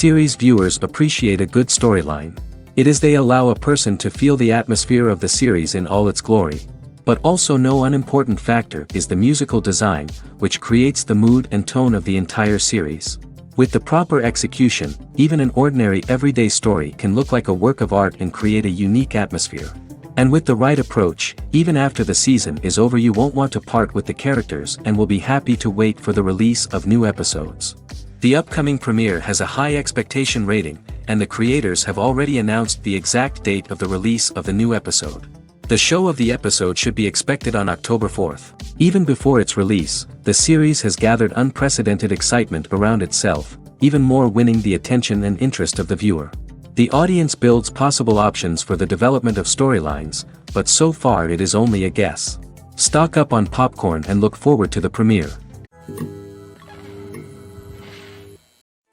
Series viewers appreciate a good storyline. It is they allow a person to feel the atmosphere of the series in all its glory. But also no unimportant factor is the musical design, which creates the mood and tone of the entire series. With the proper execution, even an ordinary everyday story can look like a work of art and create a unique atmosphere. And with the right approach, even after the season is over you won't want to part with the characters and will be happy to wait for the release of new episodes. The upcoming premiere has a high expectation rating, and the creators have already announced the exact date of the release of the new episode. The show of the episode should be expected on October 4th. Even before its release, the series has gathered unprecedented excitement around itself, even more winning the attention and interest of the viewer. The audience builds possible options for the development of storylines, but so far it is only a guess. Stock up on popcorn and look forward to the premiere.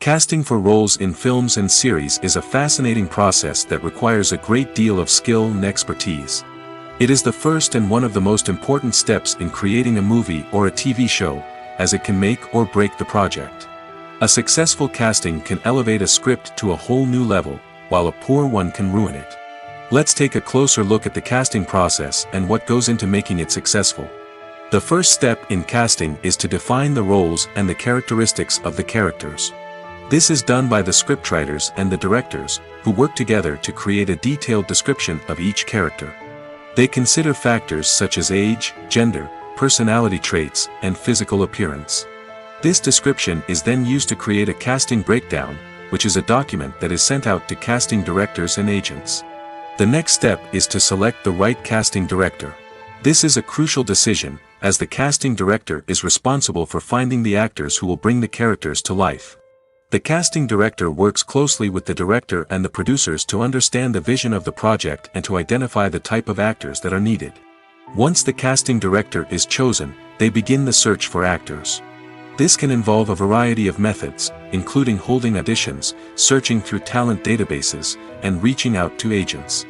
Casting for roles in films and series is a fascinating process that requires a great deal of skill and expertise. It is the first and one of the most important steps in creating a movie or a TV show, as it can make or break the project. A successful casting can elevate a script to a whole new level, while a poor one can ruin it. Let's take a closer look at the casting process and what goes into making it successful. The first step in casting is to define the roles and the characteristics of the characters. This is done by the scriptwriters and the directors, who work together to create a detailed description of each character. They consider factors such as age, gender, personality traits, and physical appearance. This description is then used to create a casting breakdown, which is a document that is sent out to casting directors and agents. The next step is to select the right casting director. This is a crucial decision, as the casting director is responsible for finding the actors who will bring the characters to life. The casting director works closely with the director and the producers to understand the vision of the project and to identify the type of actors that are needed. Once the casting director is chosen, they begin the search for actors. This can involve a variety of methods, including holding auditions, searching through talent databases, and reaching out to agents.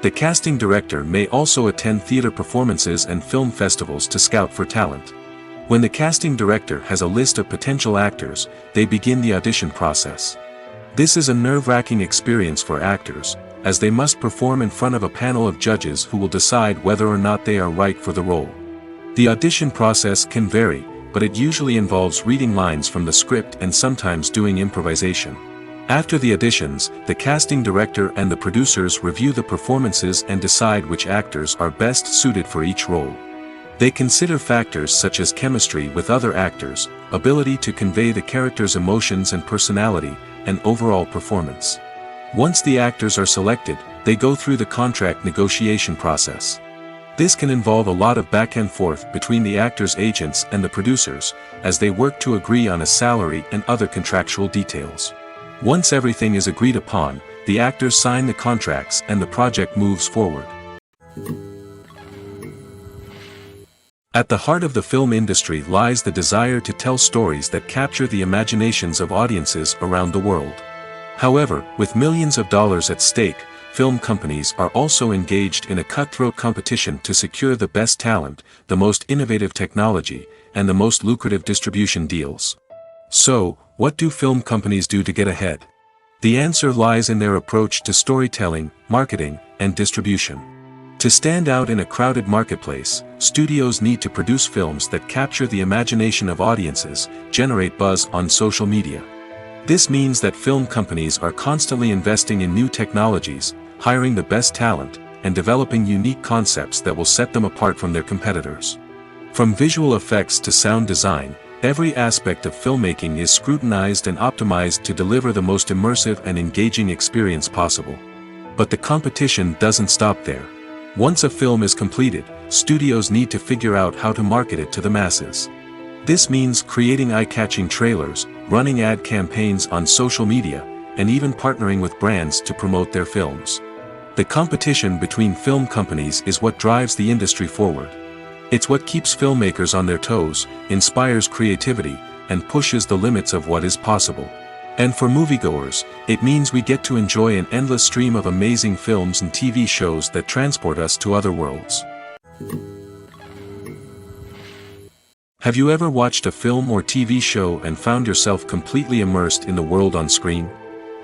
The casting director may also attend theater performances and film festivals to scout for talent. When the casting director has a list of potential actors, they begin the audition process. This is a nerve-wracking experience for actors, as they must perform in front of a panel of judges who will decide whether or not they are right for the role. The audition process can vary, but it usually involves reading lines from the script and sometimes doing improvisation. After the auditions, the casting director and the producers review the performances and decide which actors are best suited for each role. They consider factors such as chemistry with other actors, ability to convey the character's emotions and personality, and overall performance. Once the actors are selected, they go through the contract negotiation process. This can involve a lot of back and forth between the actors' agents and the producers, as they work to agree on a salary and other contractual details. Once everything is agreed upon, the actors sign the contracts and the project moves forward. At the heart of the film industry lies the desire to tell stories that capture the imaginations of audiences around the world. However, with millions of dollars at stake, film companies are also engaged in a cutthroat competition to secure the best talent, the most innovative technology, and the most lucrative distribution deals. So, what do film companies do to get ahead? The answer lies in their approach to storytelling, marketing, and distribution. To stand out in a crowded marketplace, studios need to produce films that capture the imagination of audiences, generate buzz on social media. This means that film companies are constantly investing in new technologies, hiring the best talent, and developing unique concepts that will set them apart from their competitors. From visual effects to sound design, every aspect of filmmaking is scrutinized and optimized to deliver the most immersive and engaging experience possible. But the competition doesn't stop there. Once a film is completed, studios need to figure out how to market it to the masses. This means creating eye-catching trailers, running ad campaigns on social media, and even partnering with brands to promote their films. The competition between film companies is what drives the industry forward. It's what keeps filmmakers on their toes, inspires creativity, and pushes the limits of what is possible. And for moviegoers, it means we get to enjoy an endless stream of amazing films and TV shows that transport us to other worlds. Have you ever watched a film or TV show and found yourself completely immersed in the world on screen?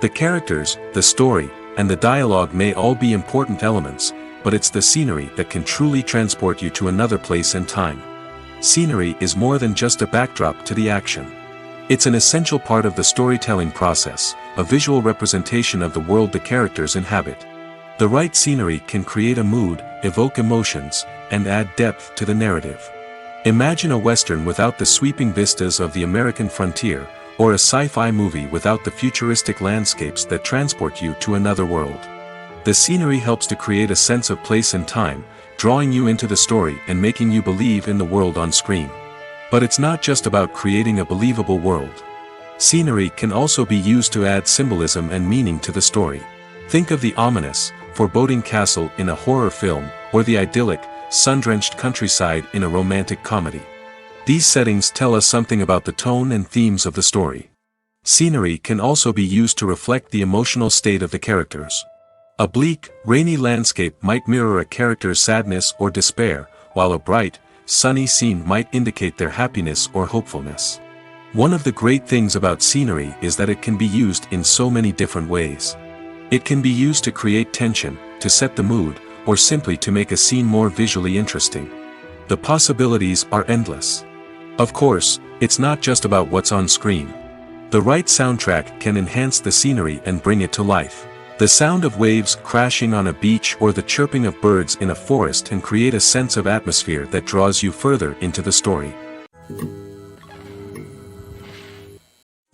The characters, the story, and the dialogue may all be important elements, but it's the scenery that can truly transport you to another place and time. Scenery is more than just a backdrop to the action. It's an essential part of the storytelling process, a visual representation of the world the characters inhabit. The right scenery can create a mood, evoke emotions, and add depth to the narrative. Imagine a Western without the sweeping vistas of the American frontier, or a sci-fi movie without the futuristic landscapes that transport you to another world. The scenery helps to create a sense of place and time, drawing you into the story and making you believe in the world on screen. But it's not just about creating a believable world. Scenery can also be used to add symbolism and meaning to the story. Think of the ominous, foreboding castle in a horror film, or the idyllic, sun-drenched countryside in a romantic comedy. These settings tell us something about the tone and themes of the story. Scenery can also be used to reflect the emotional state of the characters. A bleak, rainy landscape might mirror a character's sadness or despair, while a bright, sunny scene might indicate their happiness or hopefulness. One of the great things about scenery is that it can be used in so many different ways. It can be used to create tension, to set the mood, or simply to make a scene more visually interesting. The possibilities are endless. Of course, it's not just about what's on screen. The right soundtrack can enhance the scenery and bring it to life. The sound of waves crashing on a beach or the chirping of birds in a forest can create a sense of atmosphere that draws you further into the story.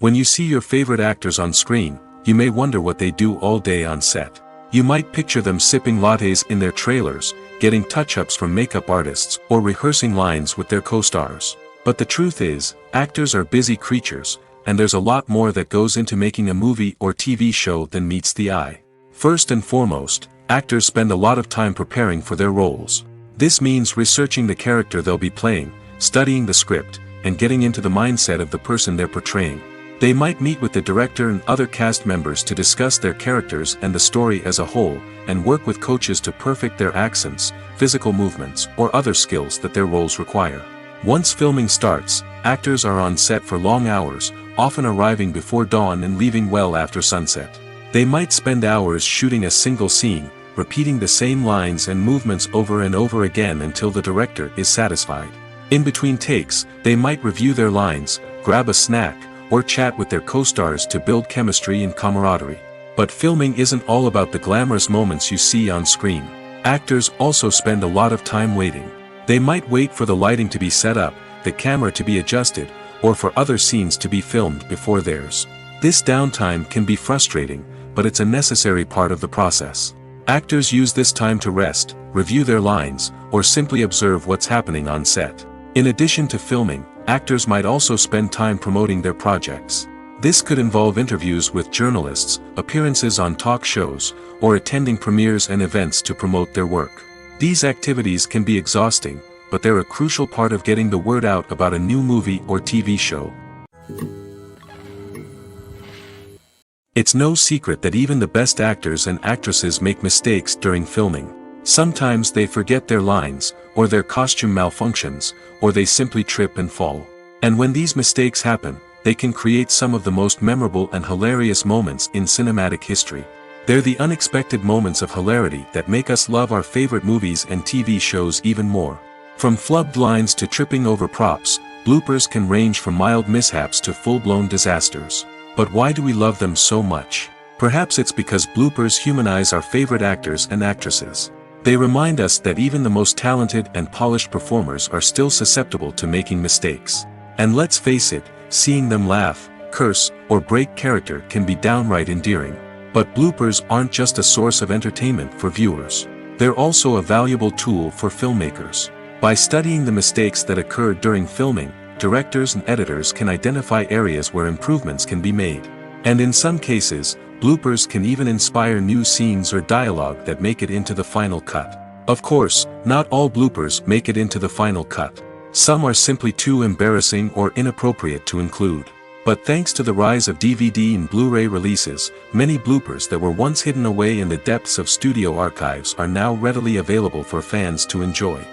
When you see your favorite actors on screen, you may wonder what they do all day on set. You might picture them sipping lattes in their trailers, getting touch-ups from makeup artists, or rehearsing lines with their co-stars. But the truth is, actors are busy creatures, and there's a lot more that goes into making a movie or TV show than meets the eye. First and foremost, actors spend a lot of time preparing for their roles. This means researching the character they'll be playing, studying the script, and getting into the mindset of the person they're portraying. They might meet with the director and other cast members to discuss their characters and the story as a whole, and work with coaches to perfect their accents, physical movements, or other skills that their roles require. Once filming starts, actors are on set for long hours, often arriving before dawn and leaving well after sunset. They might spend hours shooting a single scene, repeating the same lines and movements over and over again until the director is satisfied. In between takes, they might review their lines, grab a snack, or chat with their co-stars to build chemistry and camaraderie. But filming isn't all about the glamorous moments you see on screen. Actors also spend a lot of time waiting. They might wait for the lighting to be set up, the camera to be adjusted, or for other scenes to be filmed before theirs. This downtime can be frustrating, but it's a necessary part of the process. Actors use this time to rest, review their lines, or simply observe what's happening on set. In addition to filming, actors might also spend time promoting their projects. This could involve interviews with journalists, appearances on talk shows, or attending premieres and events to promote their work. These activities can be exhausting, but they're a crucial part of getting the word out about a new movie or TV show. It's no secret that even the best actors and actresses make mistakes during filming. Sometimes they forget their lines, or their costume malfunctions, or they simply trip and fall. And when these mistakes happen, they can create some of the most memorable and hilarious moments in cinematic history. They're the unexpected moments of hilarity that make us love our favorite movies and TV shows even more. From flubbed lines to tripping over props, bloopers can range from mild mishaps to full-blown disasters. But why do we love them so much? Perhaps it's because bloopers humanize our favorite actors and actresses. They remind us that even the most talented and polished performers are still susceptible to making mistakes. And let's face it, seeing them laugh, curse, or break character can be downright endearing. But bloopers aren't just a source of entertainment for viewers. They're also a valuable tool for filmmakers. By studying the mistakes that occurred during filming, directors and editors can identify areas where improvements can be made. And in some cases, bloopers can even inspire new scenes or dialogue that make it into the final cut. Of course, not all bloopers make it into the final cut. Some are simply too embarrassing or inappropriate to include. But thanks to the rise of DVD and Blu-ray releases, many bloopers that were once hidden away in the depths of studio archives are now readily available for fans to enjoy.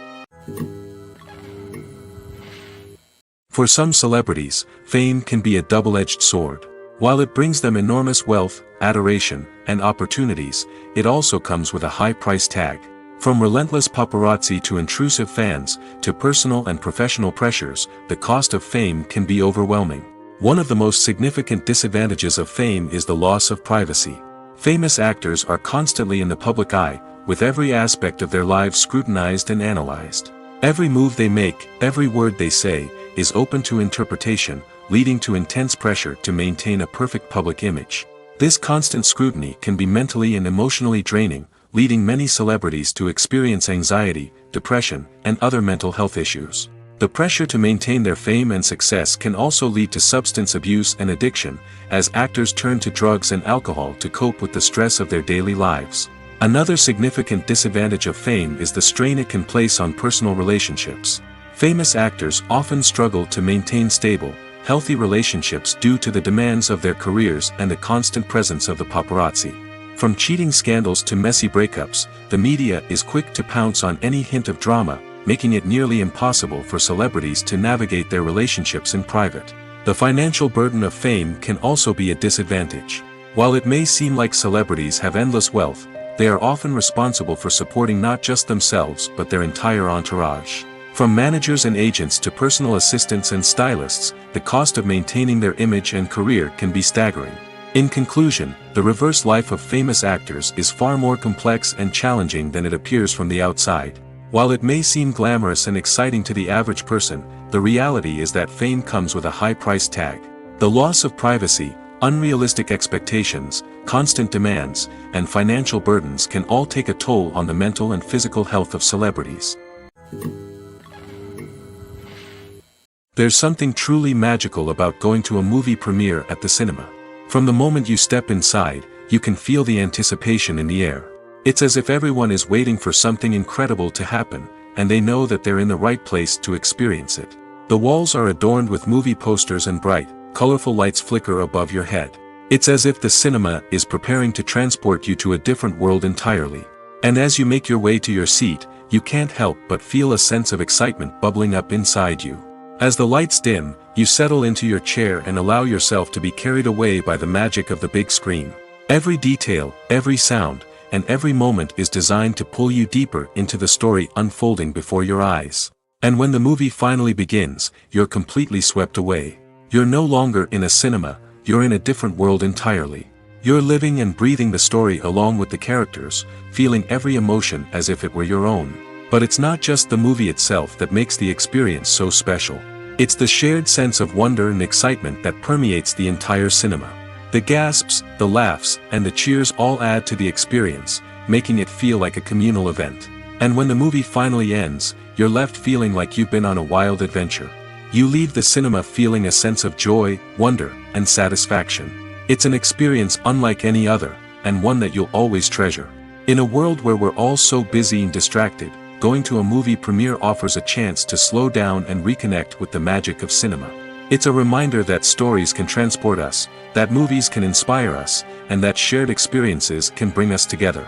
For some celebrities, fame can be a double-edged sword. While it brings them enormous wealth, adoration, and opportunities, it also comes with a high price tag. From relentless paparazzi to intrusive fans, to personal and professional pressures, the cost of fame can be overwhelming. One of the most significant disadvantages of fame is the loss of privacy. Famous actors are constantly in the public eye, with every aspect of their lives scrutinized and analyzed. Every move they make, every word they say, is open to interpretation, leading to intense pressure to maintain a perfect public image. This constant scrutiny can be mentally and emotionally draining, leading many celebrities to experience anxiety, depression, and other mental health issues. The pressure to maintain their fame and success can also lead to substance abuse and addiction, as actors turn to drugs and alcohol to cope with the stress of their daily lives. Another significant disadvantage of fame is the strain it can place on personal relationships. Famous actors often struggle to maintain stable, healthy relationships due to the demands of their careers and the constant presence of the paparazzi. From cheating scandals to messy breakups, the media is quick to pounce on any hint of drama, making it nearly impossible for celebrities to navigate their relationships in private. The financial burden of fame can also be a disadvantage. While it may seem like celebrities have endless wealth, they are often responsible for supporting not just themselves but their entire entourage. From managers and agents to personal assistants and stylists, the cost of maintaining their image and career can be staggering. In conclusion, the reverse life of famous actors is far more complex and challenging than it appears from the outside. While it may seem glamorous and exciting to the average person, the reality is that fame comes with a high price tag. The loss of privacy, unrealistic expectations, constant demands, and financial burdens can all take a toll on the mental and physical health of celebrities. There's something truly magical about going to a movie premiere at the cinema. From the moment you step inside, you can feel the anticipation in the air. It's as if everyone is waiting for something incredible to happen, and they know that they're in the right place to experience it. The walls are adorned with movie posters and bright, colorful lights flicker above your head. It's as if the cinema is preparing to transport you to a different world entirely. And as you make your way to your seat, you can't help but feel a sense of excitement bubbling up inside you. As the lights dim, you settle into your chair and allow yourself to be carried away by the magic of the big screen. Every detail, every sound, and every moment is designed to pull you deeper into the story unfolding before your eyes. And when the movie finally begins, you're completely swept away. You're no longer in a cinema, you're in a different world entirely. You're living and breathing the story along with the characters, feeling every emotion as if it were your own. But it's not just the movie itself that makes the experience so special. It's the shared sense of wonder and excitement that permeates the entire cinema. The gasps, the laughs, and the cheers all add to the experience, making it feel like a communal event. And when the movie finally ends, you're left feeling like you've been on a wild adventure. You leave the cinema feeling a sense of joy, wonder, and satisfaction. It's an experience unlike any other, and one that you'll always treasure. In a world where we're all so busy and distracted, going to a movie premiere offers a chance to slow down and reconnect with the magic of cinema. It's a reminder that stories can transport us, that movies can inspire us, and that shared experiences can bring us together.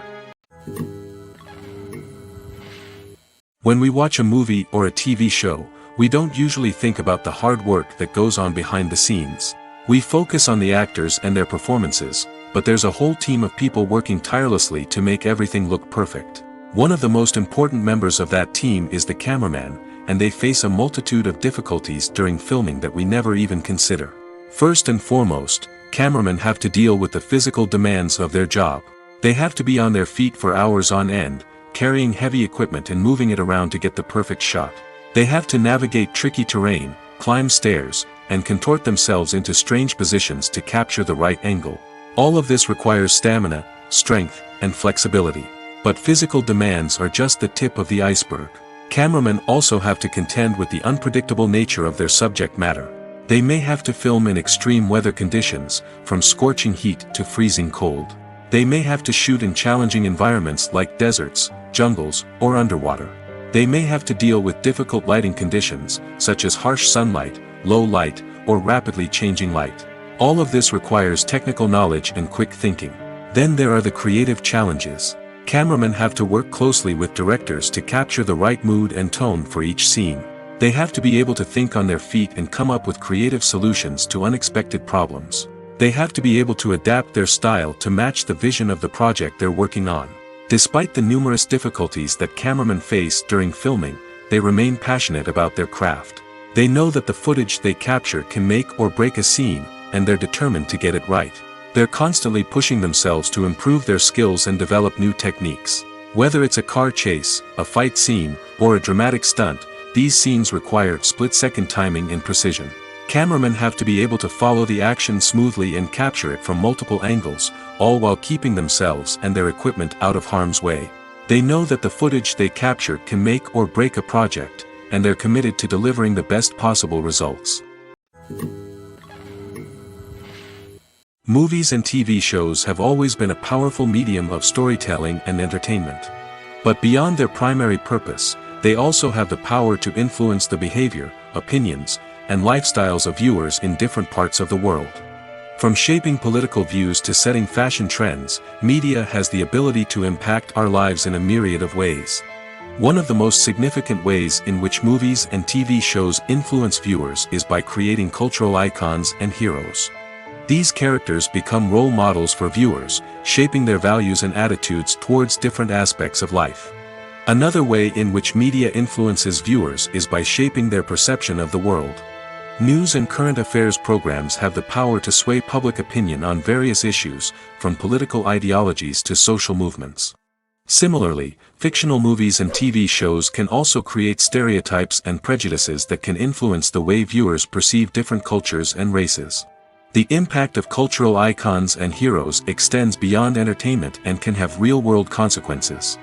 When we watch a movie or a TV show, we don't usually think about the hard work that goes on behind the scenes. We focus on the actors and their performances, but there's a whole team of people working tirelessly to make everything look perfect. One of the most important members of that team is the cameraman, and they face a multitude of difficulties during filming that we never even consider. First and foremost, cameramen have to deal with the physical demands of their job. They have to be on their feet for hours on end, carrying heavy equipment and moving it around to get the perfect shot. They have to navigate tricky terrain, climb stairs, and contort themselves into strange positions to capture the right angle. All of this requires stamina, strength, and flexibility. But physical demands are just the tip of the iceberg. Cameramen also have to contend with the unpredictable nature of their subject matter. They may have to film in extreme weather conditions, from scorching heat to freezing cold. They may have to shoot in challenging environments like deserts, jungles, or underwater. They may have to deal with difficult lighting conditions, such as harsh sunlight, low light, or rapidly changing light. All of this requires technical knowledge and quick thinking. Then there are the creative challenges. Cameramen have to work closely with directors to capture the right mood and tone for each scene. They have to be able to think on their feet and come up with creative solutions to unexpected problems. They have to be able to adapt their style to match the vision of the project they're working on. Despite the numerous difficulties that cameramen face during filming, they remain passionate about their craft. They know that the footage they capture can make or break a scene, and they're determined to get it right. They're constantly pushing themselves to improve their skills and develop new techniques. Whether it's a car chase, a fight scene, or a dramatic stunt, these scenes require split-second timing and precision. Cameramen have to be able to follow the action smoothly and capture it from multiple angles, all while keeping themselves and their equipment out of harm's way. They know that the footage they capture can make or break a project, and they're committed to delivering the best possible results. Movies and TV shows have always been a powerful medium of storytelling and entertainment. But beyond their primary purpose, they also have the power to influence the behavior, opinions, and lifestyles of viewers in different parts of the world. From shaping political views to setting fashion trends, media has the ability to impact our lives in a myriad of ways. One of the most significant ways in which movies and TV shows influence viewers is by creating cultural icons and heroes. These characters become role models for viewers, shaping their values and attitudes towards different aspects of life. Another way in which media influences viewers is by shaping their perception of the world. News and current affairs programs have the power to sway public opinion on various issues, from political ideologies to social movements. Similarly, fictional movies and TV shows can also create stereotypes and prejudices that can influence the way viewers perceive different cultures and races. The impact of cultural icons and heroes extends beyond entertainment and can have real-world consequences.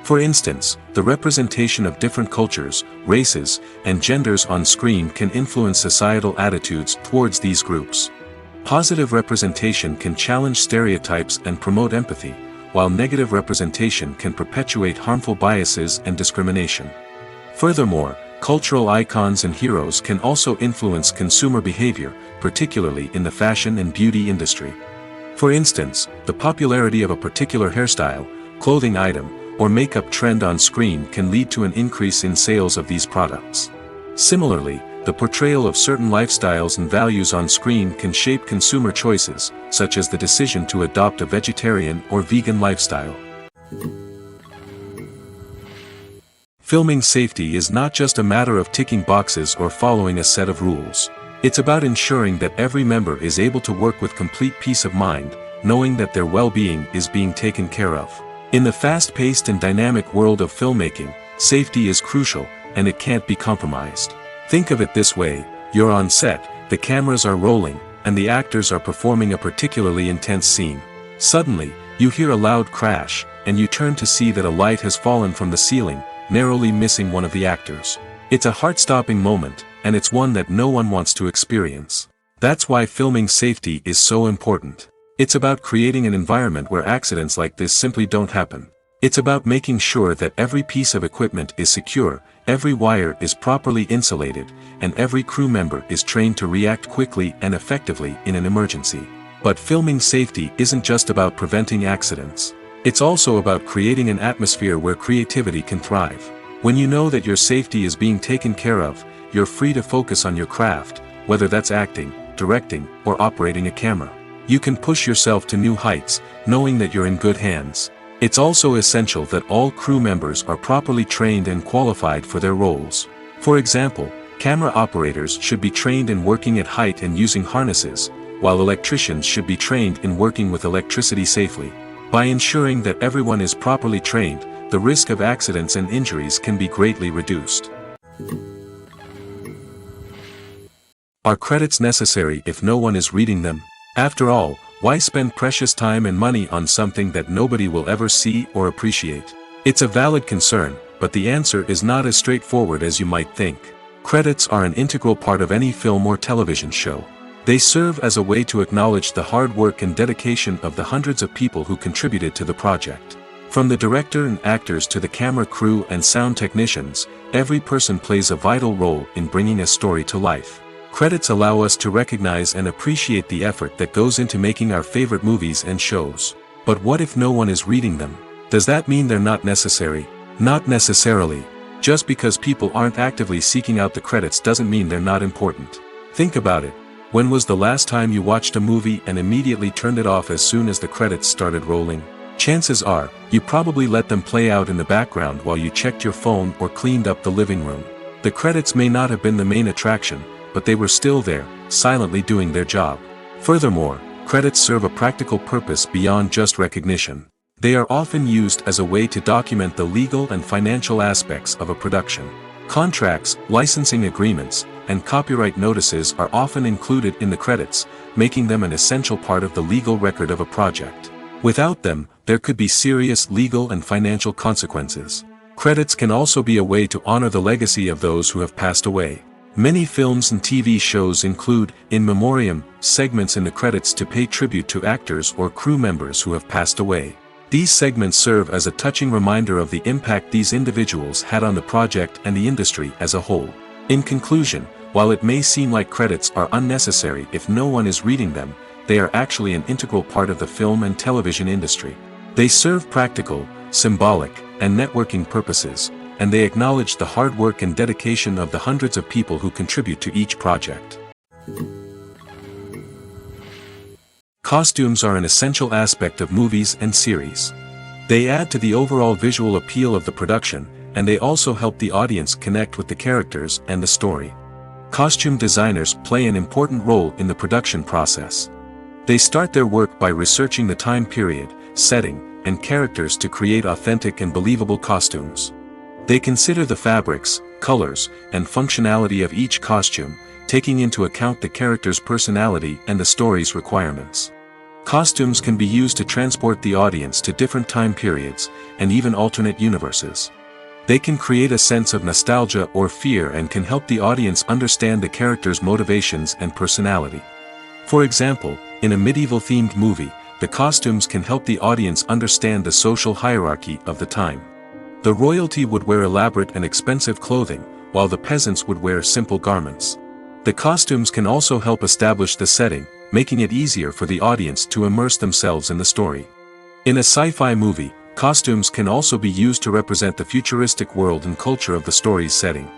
For instance, the representation of different cultures, races, and genders on screen can influence societal attitudes towards these groups. Positive representation can challenge stereotypes and promote empathy, while negative representation can perpetuate harmful biases and discrimination. Furthermore, cultural icons and heroes can also influence consumer behavior, particularly in the fashion and beauty industry. For instance, the popularity of a particular hairstyle, clothing item, or makeup trend on screen can lead to an increase in sales of these products. Similarly, the portrayal of certain lifestyles and values on screen can shape consumer choices, such as the decision to adopt a vegetarian or vegan lifestyle. Filming safety is not just a matter of ticking boxes or following a set of rules. It's about ensuring that every member is able to work with complete peace of mind, knowing that their well-being is being taken care of. In the fast-paced and dynamic world of filmmaking, safety is crucial, and it can't be compromised. Think of it this way: you're on set, the cameras are rolling, and the actors are performing a particularly intense scene. Suddenly, you hear a loud crash, and you turn to see that a light has fallen from the ceiling, narrowly missing one of the actors. It's a heart-stopping moment, and it's one that no one wants to experience. That's why filming safety is so important. It's about creating an environment where accidents like this simply don't happen. It's about making sure that every piece of equipment is secure, every wire is properly insulated, and every crew member is trained to react quickly and effectively in an emergency. But filming safety isn't just about preventing accidents. It's also about creating an atmosphere where creativity can thrive. When you know that your safety is being taken care of, you're free to focus on your craft, whether that's acting, directing, or operating a camera. You can push yourself to new heights, knowing that you're in good hands. It's also essential that all crew members are properly trained and qualified for their roles. For example, camera operators should be trained in working at height and using harnesses, while electricians should be trained in working with electricity safely. By ensuring that everyone is properly trained, the risk of accidents and injuries can be greatly reduced. Are credits necessary if no one is reading them? After all, why spend precious time and money on something that nobody will ever see or appreciate? It's a valid concern, but the answer is not as straightforward as you might think. Credits are an integral part of any film or television show. They serve as a way to acknowledge the hard work and dedication of the hundreds of people who contributed to the project. From the director and actors to the camera crew and sound technicians, every person plays a vital role in bringing a story to life. Credits allow us to recognize and appreciate the effort that goes into making our favorite movies and shows. But what if no one is reading them? Does that mean they're not necessary? Not necessarily. Just because people aren't actively seeking out the credits doesn't mean they're not important. Think about it. When was the last time you watched a movie and immediately turned it off as soon as the credits started rolling? Chances are, you probably let them play out in the background while you checked your phone or cleaned up the living room. The credits may not have been the main attraction, but they were still there, silently doing their job. Furthermore, credits serve a practical purpose beyond just recognition. They are often used as a way to document the legal and financial aspects of a production. Contracts, licensing agreements, and copyright notices are often included in the credits, making them an essential part of the legal record of a project. Without them, there could be serious legal and financial consequences. Credits can also be a way to honor the legacy of those who have passed away. Many films and TV shows include, in memoriam, segments in the credits to pay tribute to actors or crew members who have passed away. These segments serve as a touching reminder of the impact these individuals had on the project and the industry as a whole. In conclusion, while it may seem like credits are unnecessary if no one is reading them, they are actually an integral part of the film and television industry. They serve practical, symbolic, and networking purposes, and they acknowledge the hard work and dedication of the hundreds of people who contribute to each project. Costumes are an essential aspect of movies and series. They add to the overall visual appeal of the production, and they also help the audience connect with the characters and the story. Costume designers play an important role in the production process. They start their work by researching the time period, setting, and characters to create authentic and believable costumes. They consider the fabrics, colors, and functionality of each costume, taking into account the character's personality and the story's requirements. Costumes can be used to transport the audience to different time periods, and even alternate universes. They can create a sense of nostalgia or fear and can help the audience understand the character's motivations and personality. For example, in a medieval-themed movie, the costumes can help the audience understand the social hierarchy of the time. The royalty would wear elaborate and expensive clothing, while the peasants would wear simple garments. The costumes can also help establish the setting, making it easier for the audience to immerse themselves in the story. In a sci-fi movie, costumes can also be used to represent the futuristic world and culture of the story's setting.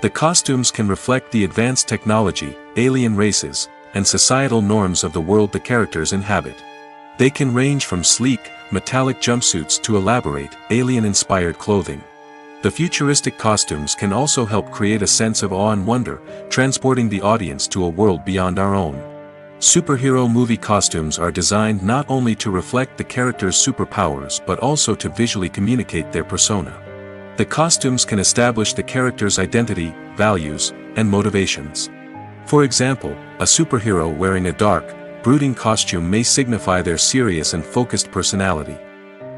The costumes can reflect the advanced technology, alien races, and societal norms of the world the characters inhabit. They can range from sleek, metallic jumpsuits to elaborate, alien-inspired clothing. The futuristic costumes can also help create a sense of awe and wonder, transporting the audience to a world beyond our own. Superhero movie costumes are designed not only to reflect the character's superpowers but also to visually communicate their persona. The costumes can establish the character's identity, values, and motivations. For example, a superhero wearing a dark, brooding costume may signify their serious and focused personality.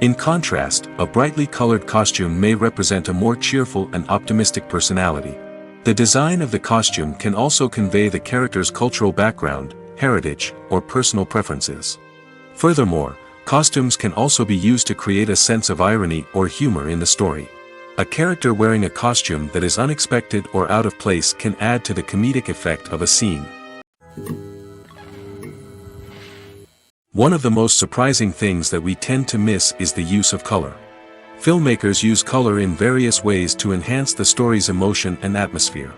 In contrast, a brightly colored costume may represent a more cheerful and optimistic personality. The design of the costume can also convey the character's cultural background, heritage, or personal preferences. Furthermore, costumes can also be used to create a sense of irony or humor in the story. A character wearing a costume that is unexpected or out of place can add to the comedic effect of a scene. One of the most surprising things that we tend to miss is the use of color. Filmmakers use color in various ways to enhance the story's emotion and atmosphere.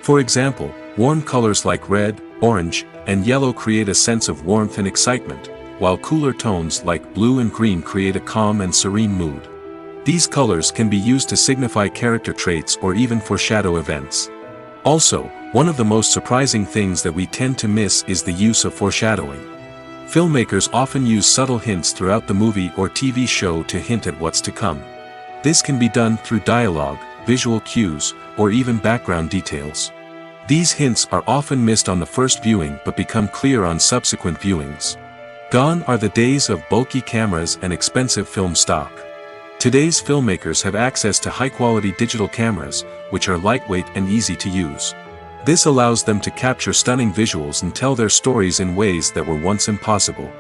For example, warm colors like red, orange, and yellow create a sense of warmth and excitement, while cooler tones like blue and green create a calm and serene mood. These colors can be used to signify character traits or even foreshadow events. Also, one of the most surprising things that we tend to miss is the use of foreshadowing. Filmmakers often use subtle hints throughout the movie or TV show to hint at what's to come. This can be done through dialogue, visual cues, or even background details. These hints are often missed on the first viewing but become clear on subsequent viewings. Gone are the days of bulky cameras and expensive film stock. Today's filmmakers have access to high-quality digital cameras, which are lightweight and easy to use. This allows them to capture stunning visuals and tell their stories in ways that were once impossible.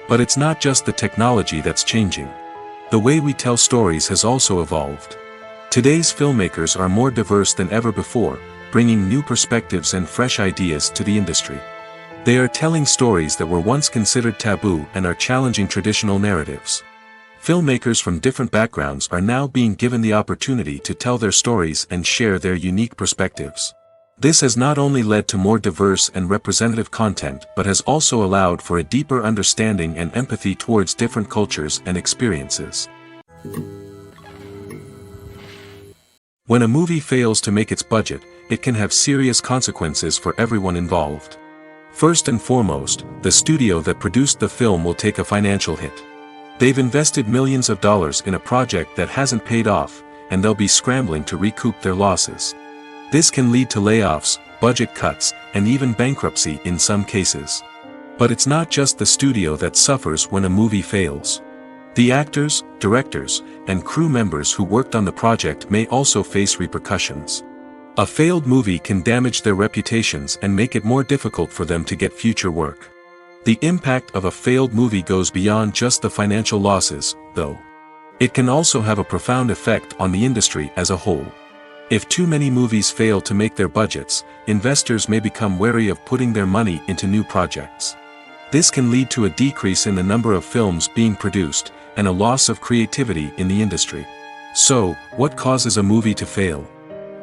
But it's not just the technology that's changing. The way we tell stories has also evolved. Today's filmmakers are more diverse than ever before, bringing new perspectives and fresh ideas to the industry. They are telling stories that were once considered taboo and are challenging traditional narratives. Filmmakers from different backgrounds are now being given the opportunity to tell their stories and share their unique perspectives. This has not only led to more diverse and representative content but has also allowed for a deeper understanding and empathy towards different cultures and experiences. When a movie fails to make its budget, it can have serious consequences for everyone involved. First and foremost, the studio that produced the film will take a financial hit. They've invested millions of dollars in a project that hasn't paid off, and they'll be scrambling to recoup their losses. This can lead to layoffs, budget cuts, and even bankruptcy in some cases. But it's not just the studio that suffers when a movie fails. The actors, directors, and crew members who worked on the project may also face repercussions. A failed movie can damage their reputations and make it more difficult for them to get future work. The impact of a failed movie goes beyond just the financial losses, though. It can also have a profound effect on the industry as a whole. If too many movies fail to make their budgets, investors may become wary of putting their money into new projects. This can lead to a decrease in the number of films being produced, and a loss of creativity in the industry. So, what causes a movie to fail?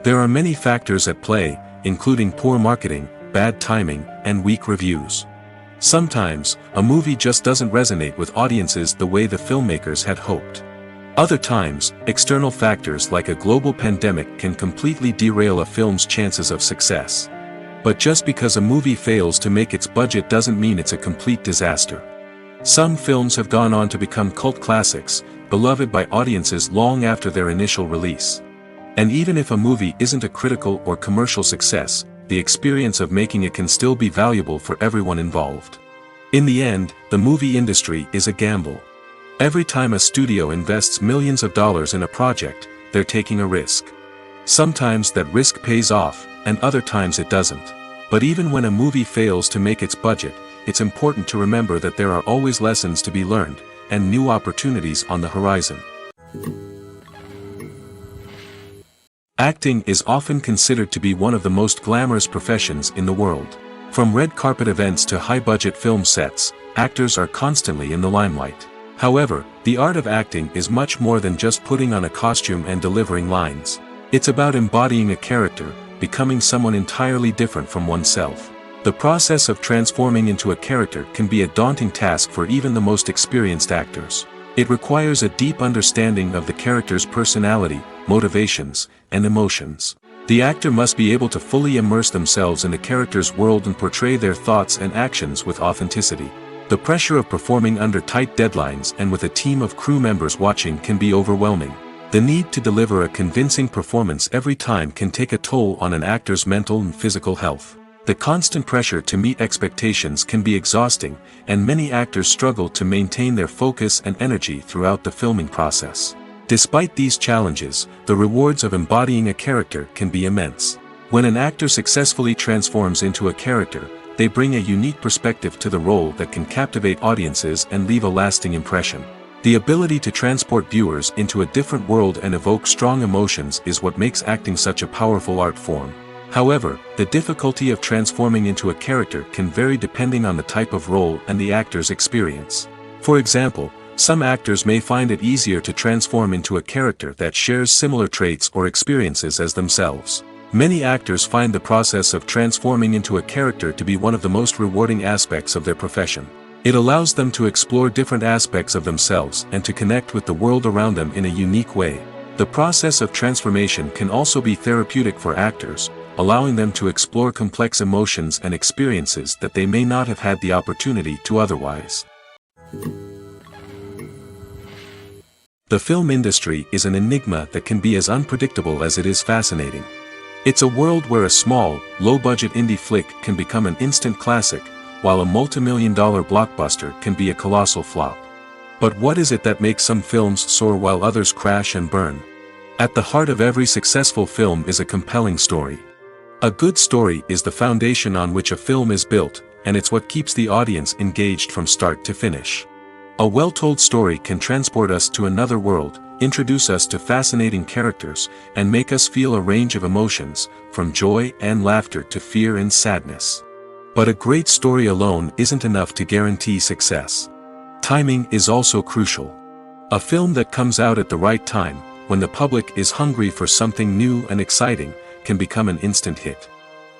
There are many factors at play, including poor marketing, bad timing, and weak reviews. Sometimes, a movie just doesn't resonate with audiences the way the filmmakers had hoped. Other times, external factors like a global pandemic can completely derail a film's chances of success. But just because a movie fails to make its budget doesn't mean it's a complete disaster. Some films have gone on to become cult classics, beloved by audiences long after their initial release. And even if a movie isn't a critical or commercial success, the experience of making it can still be valuable for everyone involved. In the end, the movie industry is a gamble. Every time a studio invests millions of dollars in a project, they're taking a risk. Sometimes that risk pays off, and other times it doesn't. But even when a movie fails to make its budget, it's important to remember that there are always lessons to be learned, and new opportunities on the horizon. Acting is often considered to be one of the most glamorous professions in the world. From red carpet events to high-budget film sets, actors are constantly in the limelight. However, the art of acting is much more than just putting on a costume and delivering lines. It's about embodying a character, becoming someone entirely different from oneself. The process of transforming into a character can be a daunting task for even the most experienced actors. It requires a deep understanding of the character's personality, motivations, and emotions. The actor must be able to fully immerse themselves in the character's world and portray their thoughts and actions with authenticity. The pressure of performing under tight deadlines and with a team of crew members watching can be overwhelming. The need to deliver a convincing performance every time can take a toll on an actor's mental and physical health. The constant pressure to meet expectations can be exhausting, and many actors struggle to maintain their focus and energy throughout the filming process. Despite these challenges, the rewards of embodying a character can be immense. When an actor successfully transforms into a character, they bring a unique perspective to the role that can captivate audiences and leave a lasting impression. The ability to transport viewers into a different world and evoke strong emotions is what makes acting such a powerful art form. However, the difficulty of transforming into a character can vary depending on the type of role and the actor's experience. For example, some actors may find it easier to transform into a character that shares similar traits or experiences as themselves. Many actors find the process of transforming into a character to be one of the most rewarding aspects of their profession. It allows them to explore different aspects of themselves and to connect with the world around them in a unique way. The process of transformation can also be therapeutic for actors, allowing them to explore complex emotions and experiences that they may not have had the opportunity to otherwise. The film industry is an enigma that can be as unpredictable as it is fascinating. It's a world where a small, low-budget indie flick can become an instant classic, while a multi-million-dollar blockbuster can be a colossal flop. But what is it that makes some films soar while others crash and burn? At the heart of every successful film is a compelling story. A good story is the foundation on which a film is built, and it's what keeps the audience engaged from start to finish. A well-told story can transport us to another world, introduce us to fascinating characters, and make us feel a range of emotions, from joy and laughter to fear and sadness. But a great story alone isn't enough to guarantee success. Timing is also crucial. A film that comes out at the right time, when the public is hungry for something new and exciting, can become an instant hit.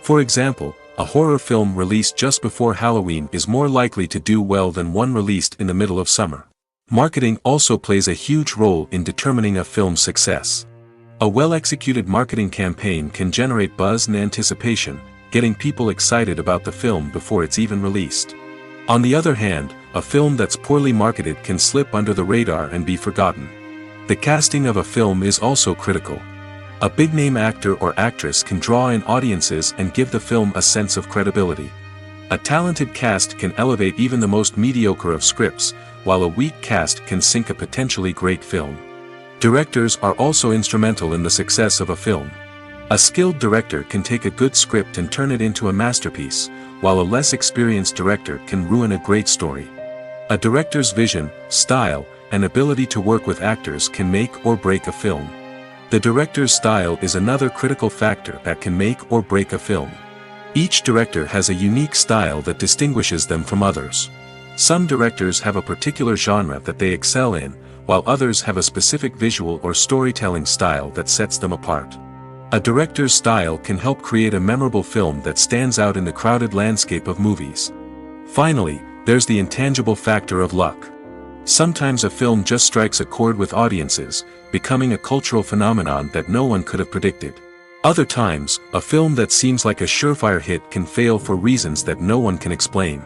For example, a horror film released just before Halloween is more likely to do well than one released in the middle of summer. Marketing also plays a huge role in determining a film's success. A well-executed marketing campaign can generate buzz and anticipation, getting people excited about the film before it's even released. On the other hand, a film that's poorly marketed can slip under the radar and be forgotten. The casting of a film is also critical. A big-name actor or actress can draw in audiences and give the film a sense of credibility. A talented cast can elevate even the most mediocre of scripts, while a weak cast can sink a potentially great film. Directors are also instrumental in the success of a film. A skilled director can take a good script and turn it into a masterpiece, while a less experienced director can ruin a great story. A director's vision, style, and ability to work with actors can make or break a film. The director's style is another critical factor that can make or break a film. Each director has a unique style that distinguishes them from others. Some directors have a particular genre that they excel in, while others have a specific visual or storytelling style that sets them apart. A director's style can help create a memorable film that stands out in the crowded landscape of movies. Finally, there's the intangible factor of luck. Sometimes a film just strikes a chord with audiences, becoming a cultural phenomenon that no one could have predicted. Other times, a film that seems like a surefire hit can fail for reasons that no one can explain.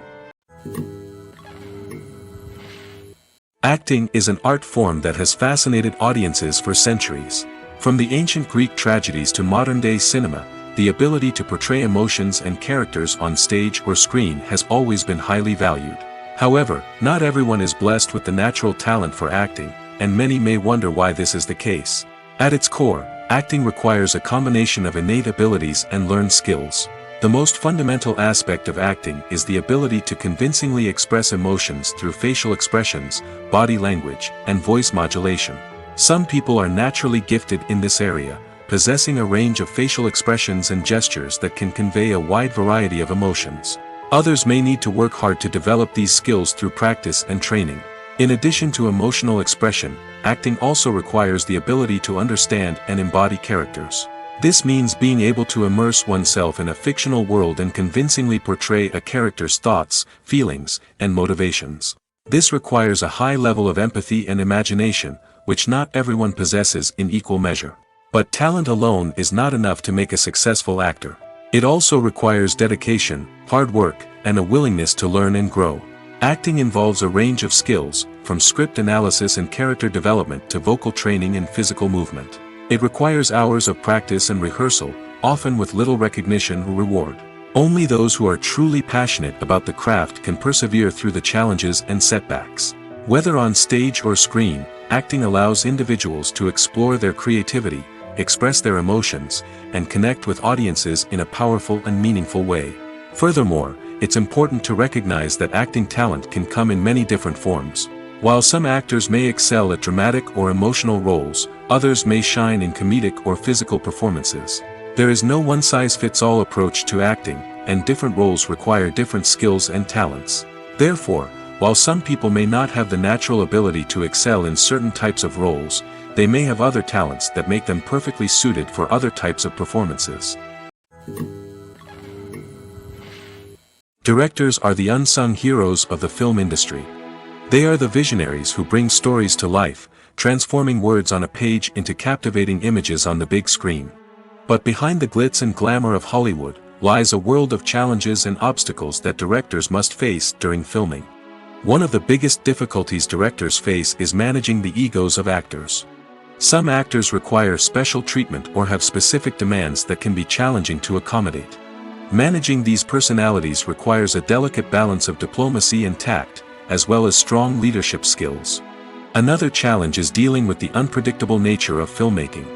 Acting is an art form that has fascinated audiences for centuries. From the ancient Greek tragedies to modern-day cinema, the ability to portray emotions and characters on stage or screen has always been highly valued. However, not everyone is blessed with the natural talent for acting, and many may wonder why this is the case. At its core, acting requires a combination of innate abilities and learned skills. The most fundamental aspect of acting is the ability to convincingly express emotions through facial expressions, body language, and voice modulation. Some people are naturally gifted in this area, possessing a range of facial expressions and gestures that can convey a wide variety of emotions. Others may need to work hard to develop these skills through practice and training. In addition to emotional expression, acting also requires the ability to understand and embody characters. This means being able to immerse oneself in a fictional world and convincingly portray a character's thoughts, feelings, and motivations. This requires a high level of empathy and imagination, which not everyone possesses in equal measure. But talent alone is not enough to make a successful actor. It also requires dedication, hard work, and a willingness to learn and grow. Acting involves a range of skills, from script analysis and character development to vocal training and physical movement. It requires hours of practice and rehearsal, often with little recognition or reward. Only those who are truly passionate about the craft can persevere through the challenges and setbacks. Whether on stage or screen, acting allows individuals to explore their creativity, express their emotions, and connect with audiences in a powerful and meaningful way. Furthermore, it's important to recognize that acting talent can come in many different forms. While some actors may excel at dramatic or emotional roles, others may shine in comedic or physical performances. There is no one-size-fits-all approach to acting, and different roles require different skills and talents. Therefore, while some people may not have the natural ability to excel in certain types of roles, they may have other talents that make them perfectly suited for other types of performances. Directors are the unsung heroes of the film industry. They are the visionaries who bring stories to life, transforming words on a page into captivating images on the big screen. But behind the glitz and glamour of Hollywood, lies a world of challenges and obstacles that directors must face during filming. One of the biggest difficulties directors face is managing the egos of actors. Some actors require special treatment or have specific demands that can be challenging to accommodate. Managing these personalities requires a delicate balance of diplomacy and tact, as well as strong leadership skills. Another challenge is dealing with the unpredictable nature of filmmaking.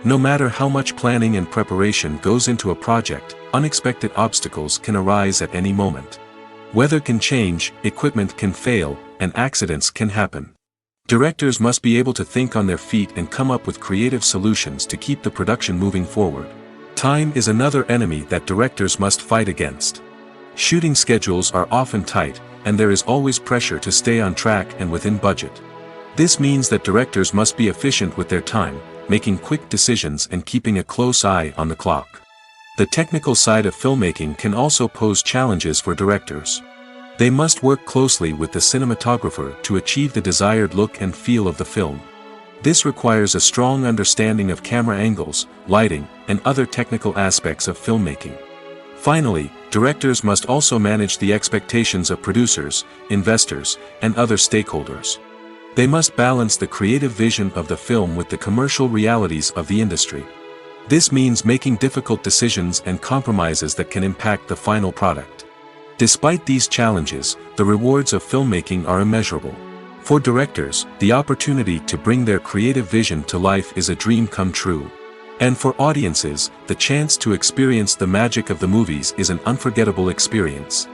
No matter how much planning and preparation goes into a project, unexpected obstacles can arise at any moment. Weather can change, equipment can fail, and accidents can happen. Directors must be able to think on their feet and come up with creative solutions to keep the production moving forward. Time is another enemy that directors must fight against. Shooting schedules are often tight, and there is always pressure to stay on track and within budget. This means that directors must be efficient with their time, making quick decisions and keeping a close eye on the clock. The technical side of filmmaking can also pose challenges for directors. They must work closely with the cinematographer to achieve the desired look and feel of the film. This requires a strong understanding of camera angles, lighting, and other technical aspects of filmmaking. Finally, directors must also manage the expectations of producers, investors, and other stakeholders. They must balance the creative vision of the film with the commercial realities of the industry. This means making difficult decisions and compromises that can impact the final product. Despite these challenges, the rewards of filmmaking are immeasurable. For directors, the opportunity to bring their creative vision to life is a dream come true. And for audiences, the chance to experience the magic of the movies is an unforgettable experience.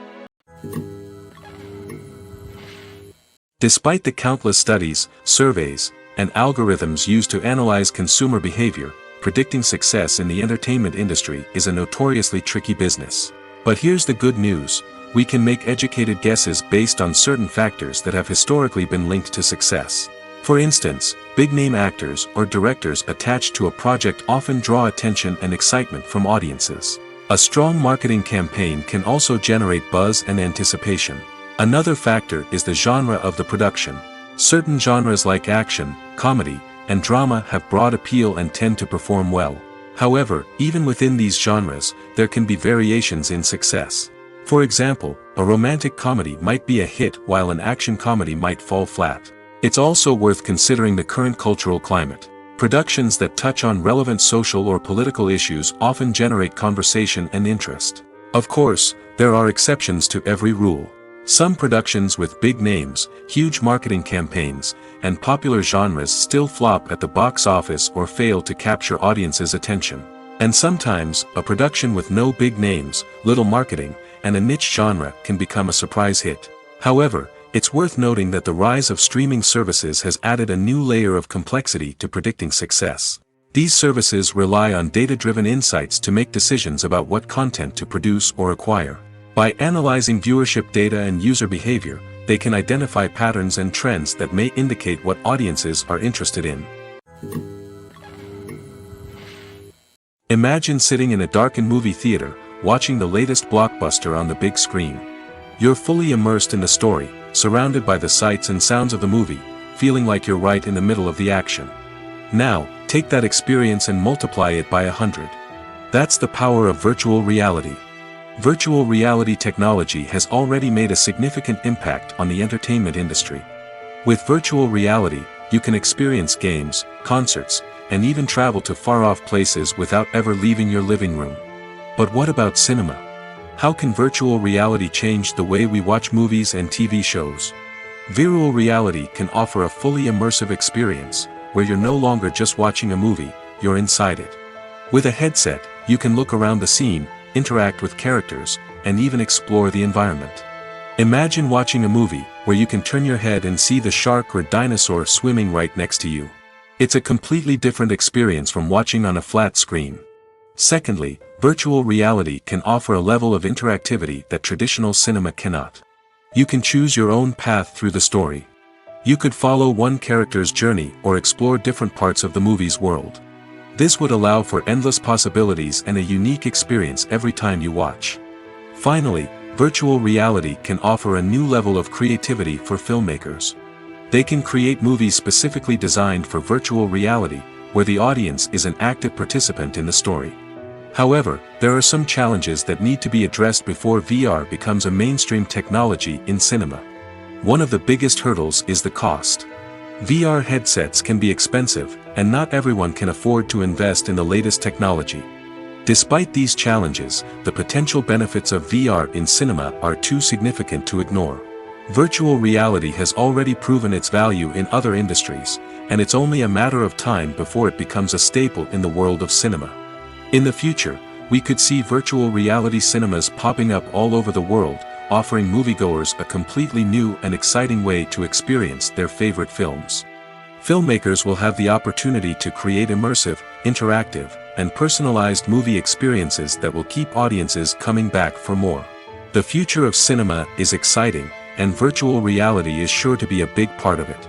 Despite the countless studies, surveys, and algorithms used to analyze consumer behavior, predicting success in the entertainment industry is a notoriously tricky business. But here's the good news: we can make educated guesses based on certain factors that have historically been linked to success. For instance, big-name actors or directors attached to a project often draw attention and excitement from audiences. A strong marketing campaign can also generate buzz and anticipation. Another factor is the genre of the production. Certain genres like action, comedy, and drama have broad appeal and tend to perform well. However, even within these genres, there can be variations in success. For example, a romantic comedy might be a hit while an action comedy might fall flat. It's also worth considering the current cultural climate. Productions that touch on relevant social or political issues often generate conversation and interest. Of course, there are exceptions to every rule. Some productions with big names, huge marketing campaigns, and popular genres still flop at the box office or fail to capture audiences' attention. And sometimes, a production with no big names, little marketing, and a niche genre can become a surprise hit. However, it's worth noting that the rise of streaming services has added a new layer of complexity to predicting success. These services rely on data-driven insights to make decisions about what content to produce or acquire. By analyzing viewership data and user behavior, they can identify patterns and trends that may indicate what audiences are interested in. Imagine sitting in a darkened movie theater, watching the latest blockbuster on the big screen. You're fully immersed in the story, surrounded by the sights and sounds of the movie, feeling like you're right in the middle of the action. Now, take that experience and multiply it by 100. That's the power of virtual reality. Virtual reality technology has already made a significant impact on the entertainment industry. With virtual reality, you can experience games, concerts, and even travel to far-off places without ever leaving your living room. But what about cinema? How can virtual reality change the way we watch movies and TV shows? Virtual reality can offer a fully immersive experience, where you're no longer just watching a movie, you're inside it. With a headset, you can look around the scene, interact with characters, and even explore the environment. Imagine watching a movie where you can turn your head and see the shark or dinosaur swimming right next to you. It's a completely different experience from watching on a flat screen. Secondly, virtual reality can offer a level of interactivity that traditional cinema cannot. You can choose your own path through the story. You could follow one character's journey or explore different parts of the movie's world. This would allow for endless possibilities and a unique experience every time you watch. Finally, virtual reality can offer a new level of creativity for filmmakers. They can create movies specifically designed for virtual reality, where the audience is an active participant in the story. However, there are some challenges that need to be addressed before VR becomes a mainstream technology in cinema. One of the biggest hurdles is the cost. VR headsets can be expensive, and not everyone can afford to invest in the latest technology. Despite these challenges, the potential benefits of VR in cinema are too significant to ignore. Virtual reality has already proven its value in other industries, and it's only a matter of time before it becomes a staple in the world of cinema. In the future, we could see virtual reality cinemas popping up all over the world, offering moviegoers a completely new and exciting way to experience their favorite films. Filmmakers will have the opportunity to create immersive, interactive, and personalized movie experiences that will keep audiences coming back for more. The future of cinema is exciting, and virtual reality is sure to be a big part of it.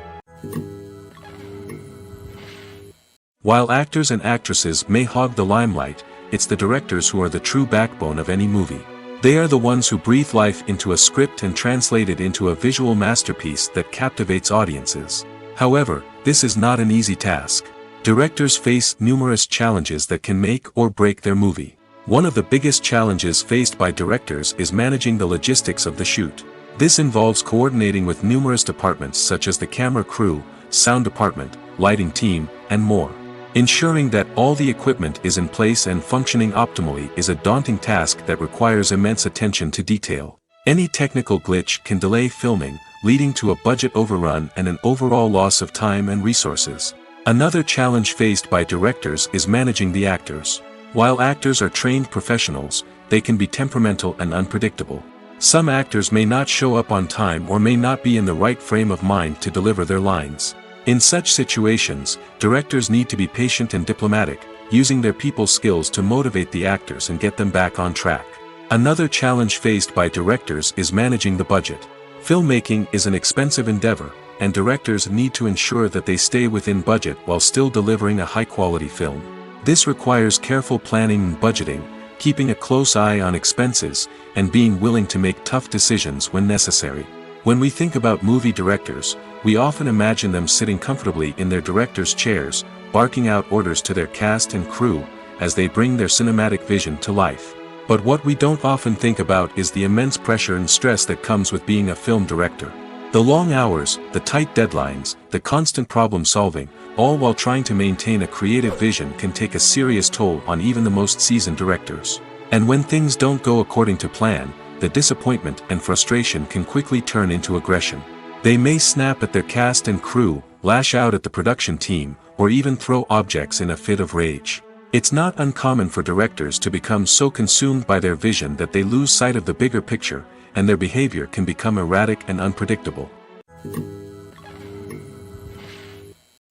While actors and actresses may hog the limelight, it's the directors who are the true backbone of any movie. They are the ones who breathe life into a script and translate it into a visual masterpiece that captivates audiences. However, this is not an easy task. Directors face numerous challenges that can make or break their movie. One of the biggest challenges faced by directors is managing the logistics of the shoot. This involves coordinating with numerous departments such as the camera crew, sound department, lighting team, and more. Ensuring that all the equipment is in place and functioning optimally is a daunting task that requires immense attention to detail. Any technical glitch can delay filming, leading to a budget overrun and an overall loss of time and resources. Another challenge faced by directors is managing the actors. While actors are trained professionals, they can be temperamental and unpredictable. Some actors may not show up on time or may not be in the right frame of mind to deliver their lines. In such situations, directors need to be patient and diplomatic, using their people skills to motivate the actors and get them back on track. Another challenge faced by directors is managing the budget. Filmmaking is an expensive endeavor, and directors need to ensure that they stay within budget while still delivering a high-quality film. This requires careful planning and budgeting, keeping a close eye on expenses, and being willing to make tough decisions when necessary. When we think about movie directors, we often imagine them sitting comfortably in their director's chairs, barking out orders to their cast and crew, as they bring their cinematic vision to life. But what we don't often think about is the immense pressure and stress that comes with being a film director. The long hours, the tight deadlines, the constant problem solving, all while trying to maintain a creative vision can take a serious toll on even the most seasoned directors. And when things don't go according to plan, the disappointment and frustration can quickly turn into aggression. They may snap at their cast and crew, lash out at the production team, or even throw objects in a fit of rage. It's not uncommon for directors to become so consumed by their vision that they lose sight of the bigger picture, and their behavior can become erratic and unpredictable.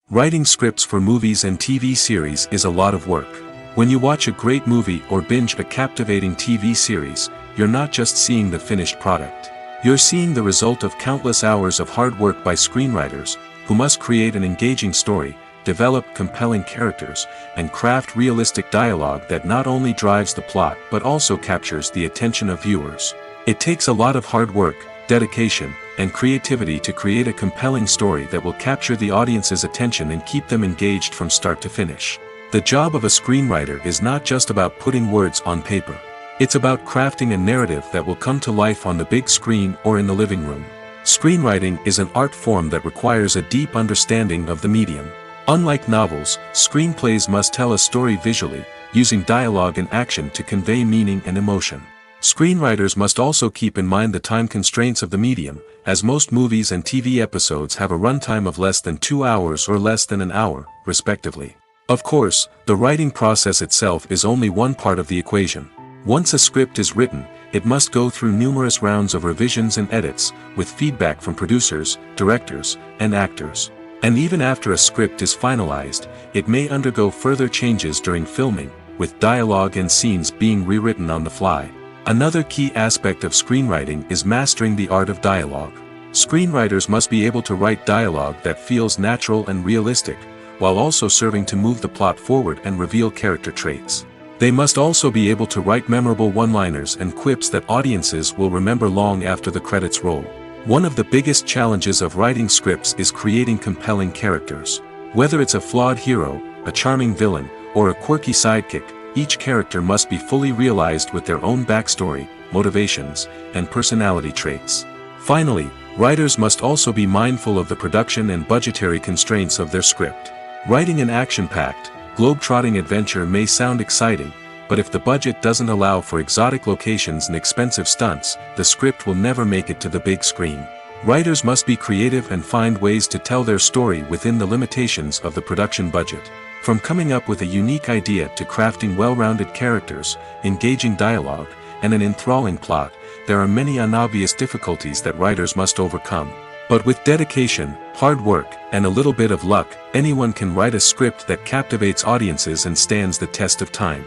Writing scripts for movies and TV series is a lot of work. When you watch a great movie or binge a captivating TV series, you're not just seeing the finished product. You're seeing the result of countless hours of hard work by screenwriters, who must create an engaging story, develop compelling characters, and craft realistic dialogue that not only drives the plot but also captures the attention of viewers. It takes a lot of hard work, dedication, and creativity to create a compelling story that will capture the audience's attention and keep them engaged from start to finish. The job of a screenwriter is not just about putting words on paper. It's about crafting a narrative that will come to life on the big screen or in the living room. Screenwriting is an art form that requires a deep understanding of the medium. Unlike novels, screenplays must tell a story visually, using dialogue and action to convey meaning and emotion. Screenwriters must also keep in mind the time constraints of the medium, as most movies and TV episodes have a runtime of less than 2 hours or less than an hour, respectively. Of course, the writing process itself is only one part of the equation. Once a script is written, it must go through numerous rounds of revisions and edits, with feedback from producers, directors, and actors. And even after a script is finalized, it may undergo further changes during filming, with dialogue and scenes being rewritten on the fly. Another key aspect of screenwriting is mastering the art of dialogue. Screenwriters must be able to write dialogue that feels natural and realistic, while also serving to move the plot forward and reveal character traits. They must also be able to write memorable one-liners and quips that audiences will remember long after the credits roll. One of the biggest challenges of writing scripts is creating compelling characters. Whether it's a flawed hero, a charming villain, or a quirky sidekick, each character must be fully realized with their own backstory, motivations, and personality traits. Finally, writers must also be mindful of the production and budgetary constraints of their script. Writing an action-packed, globe-trotting adventure may sound exciting, but if the budget doesn't allow for exotic locations and expensive stunts, the script will never make it to the big screen. Writers must be creative and find ways to tell their story within the limitations of the production budget. From coming up with a unique idea to crafting well-rounded characters, engaging dialogue, and an enthralling plot, there are many unobvious difficulties that writers must overcome. But with dedication, hard work, and a little bit of luck, anyone can write a script that captivates audiences and stands the test of time.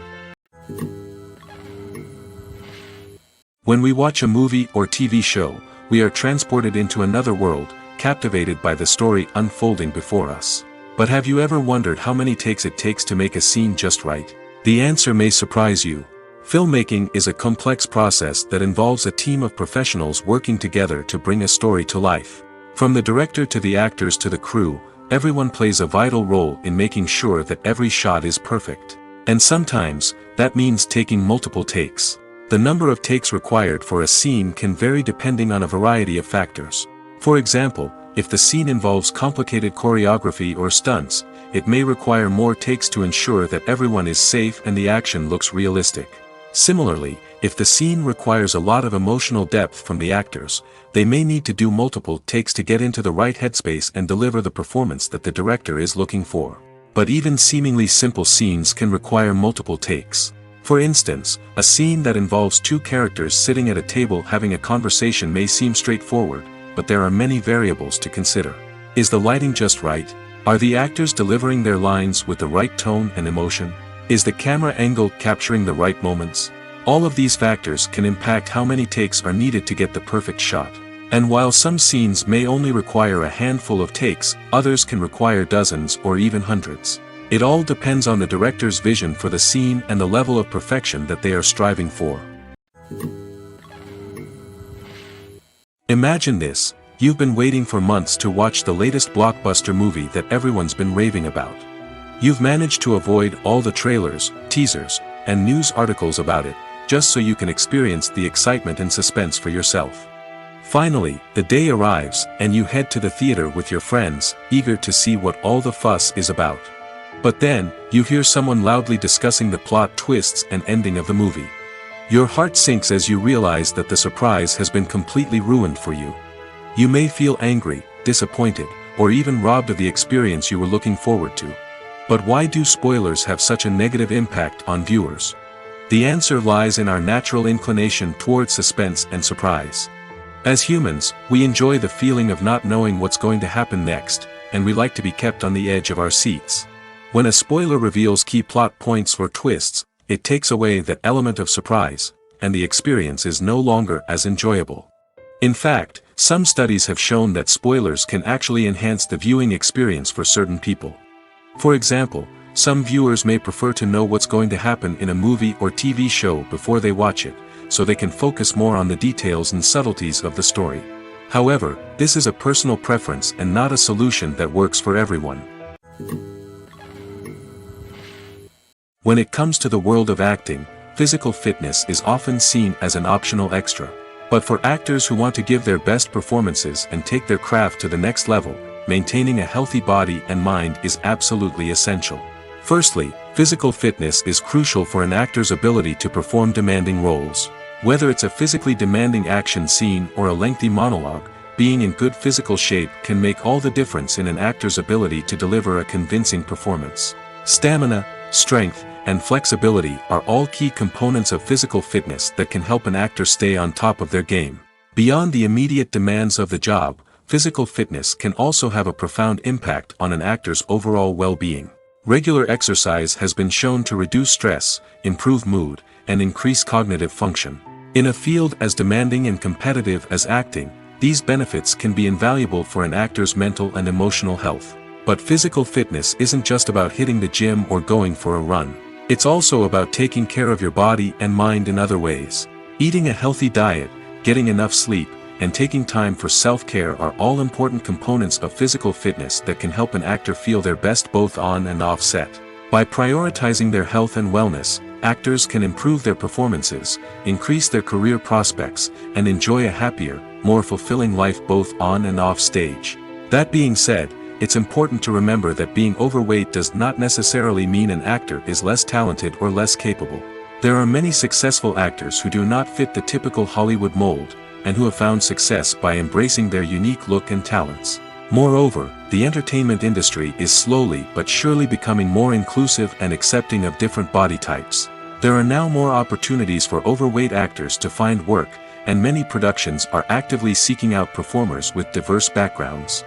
When we watch a movie or TV show, we are transported into another world, captivated by the story unfolding before us. But have you ever wondered how many takes it takes to make a scene just right? The answer may surprise you. Filmmaking is a complex process that involves a team of professionals working together to bring a story to life. From the director to the actors to the crew, everyone plays a vital role in making sure that every shot is perfect. And sometimes, that means taking multiple takes. The number of takes required for a scene can vary depending on a variety of factors. For example, if the scene involves complicated choreography or stunts, it may require more takes to ensure that everyone is safe and the action looks realistic. Similarly, if the scene requires a lot of emotional depth from the actors, they may need to do multiple takes to get into the right headspace and deliver the performance that the director is looking for. But even seemingly simple scenes can require multiple takes. For instance, a scene that involves two characters sitting at a table having a conversation may seem straightforward, but there are many variables to consider. Is the lighting just right? Are the actors delivering their lines with the right tone and emotion? Is the camera angle capturing the right moments? All of these factors can impact how many takes are needed to get the perfect shot. And while some scenes may only require a handful of takes, others can require dozens or even hundreds. It all depends on the director's vision for the scene and the level of perfection that they are striving for. Imagine this: you've been waiting for months to watch the latest blockbuster movie that everyone's been raving about. You've managed to avoid all the trailers, teasers, and news articles about it, just so you can experience the excitement and suspense for yourself. Finally, the day arrives, and you head to the theater with your friends, eager to see what all the fuss is about. But then, you hear someone loudly discussing the plot twists and ending of the movie. Your heart sinks as you realize that the surprise has been completely ruined for you. You may feel angry, disappointed, or even robbed of the experience you were looking forward to. But why do spoilers have such a negative impact on viewers? The answer lies in our natural inclination toward suspense and surprise. As humans, we enjoy the feeling of not knowing what's going to happen next, and we like to be kept on the edge of our seats. When a spoiler reveals key plot points or twists, it takes away that element of surprise, and the experience is no longer as enjoyable. In fact, some studies have shown that spoilers can actually enhance the viewing experience for certain people. For example, some viewers may prefer to know what's going to happen in a movie or TV show before they watch it, so they can focus more on the details and subtleties of the story. However, this is a personal preference and not a solution that works for everyone. When it comes to the world of acting, physical fitness is often seen as an optional extra. But for actors who want to give their best performances and take their craft to the next level, maintaining a healthy body and mind is absolutely essential. Firstly, physical fitness is crucial for an actor's ability to perform demanding roles. Whether it's a physically demanding action scene or a lengthy monologue, being in good physical shape can make all the difference in an actor's ability to deliver a convincing performance. Stamina, strength, and flexibility are all key components of physical fitness that can help an actor stay on top of their game. Beyond the immediate demands of the job, physical fitness can also have a profound impact on an actor's overall well-being. Regular exercise has been shown to reduce stress, improve mood, and increase cognitive function. In a field as demanding and competitive as acting, these benefits can be invaluable for an actor's mental and emotional health. But physical fitness isn't just about hitting the gym or going for a run. It's also about taking care of your body and mind in other ways. Eating a healthy diet, getting enough sleep, and taking time for self-care are all important components of physical fitness that can help an actor feel their best both on and off set. By prioritizing their health and wellness, actors can improve their performances, increase their career prospects, and enjoy a happier, more fulfilling life both on and off stage. That being said, it's important to remember that being overweight does not necessarily mean an actor is less talented or less capable. There are many successful actors who do not fit the typical Hollywood mold, and who have found success by embracing their unique look and talents. Moreover, the entertainment industry is slowly but surely becoming more inclusive and accepting of different body types. There are now more opportunities for overweight actors to find work, and many productions are actively seeking out performers with diverse backgrounds.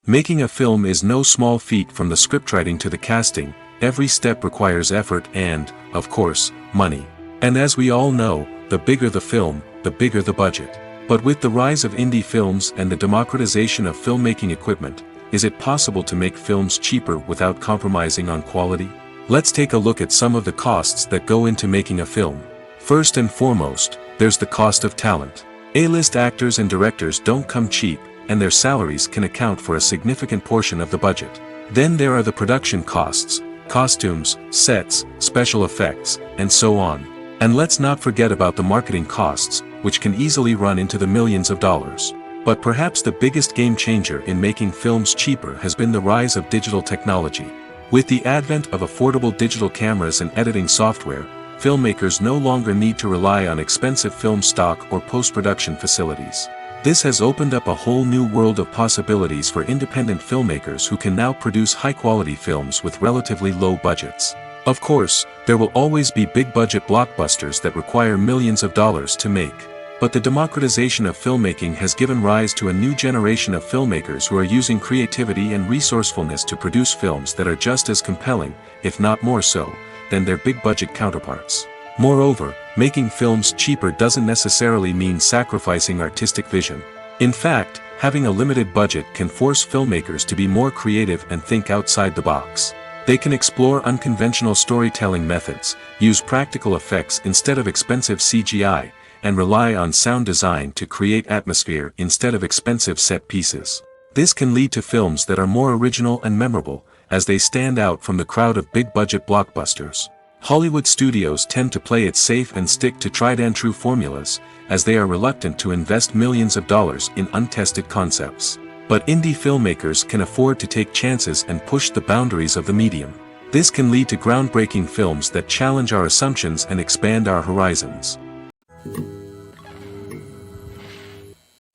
Making a film is no small feat. From the scriptwriting to the casting, every step requires effort and, of course, money. And as we all know, the bigger the film, the bigger the budget. But with the rise of indie films and the democratization of filmmaking equipment, is it possible to make films cheaper without compromising on quality? Let's take a look at some of the costs that go into making a film. First and foremost, there's the cost of talent. A-list actors and directors don't come cheap, and their salaries can account for a significant portion of the budget. Then there are the production costs, costumes, sets, special effects, and so on. And let's not forget about the marketing costs, which can easily run into the millions of dollars. But perhaps the biggest game changer in making films cheaper has been the rise of digital technology. With the advent of affordable digital cameras and editing software, filmmakers no longer need to rely on expensive film stock or post-production facilities. This has opened up a whole new world of possibilities for independent filmmakers who can now produce high-quality films with relatively low budgets. Of course, there will always be big-budget blockbusters that require millions of dollars to make. But the democratization of filmmaking has given rise to a new generation of filmmakers who are using creativity and resourcefulness to produce films that are just as compelling, if not more so, than their big-budget counterparts. Moreover, making films cheaper doesn't necessarily mean sacrificing artistic vision. In fact, having a limited budget can force filmmakers to be more creative and think outside the box. They can explore unconventional storytelling methods, use practical effects instead of expensive CGI, and rely on sound design to create atmosphere instead of expensive set pieces. This can lead to films that are more original and memorable, as they stand out from the crowd of big-budget blockbusters. Hollywood studios tend to play it safe and stick to tried-and-true formulas, as they are reluctant to invest millions of dollars in untested concepts. But indie filmmakers can afford to take chances and push the boundaries of the medium. This can lead to groundbreaking films that challenge our assumptions and expand our horizons.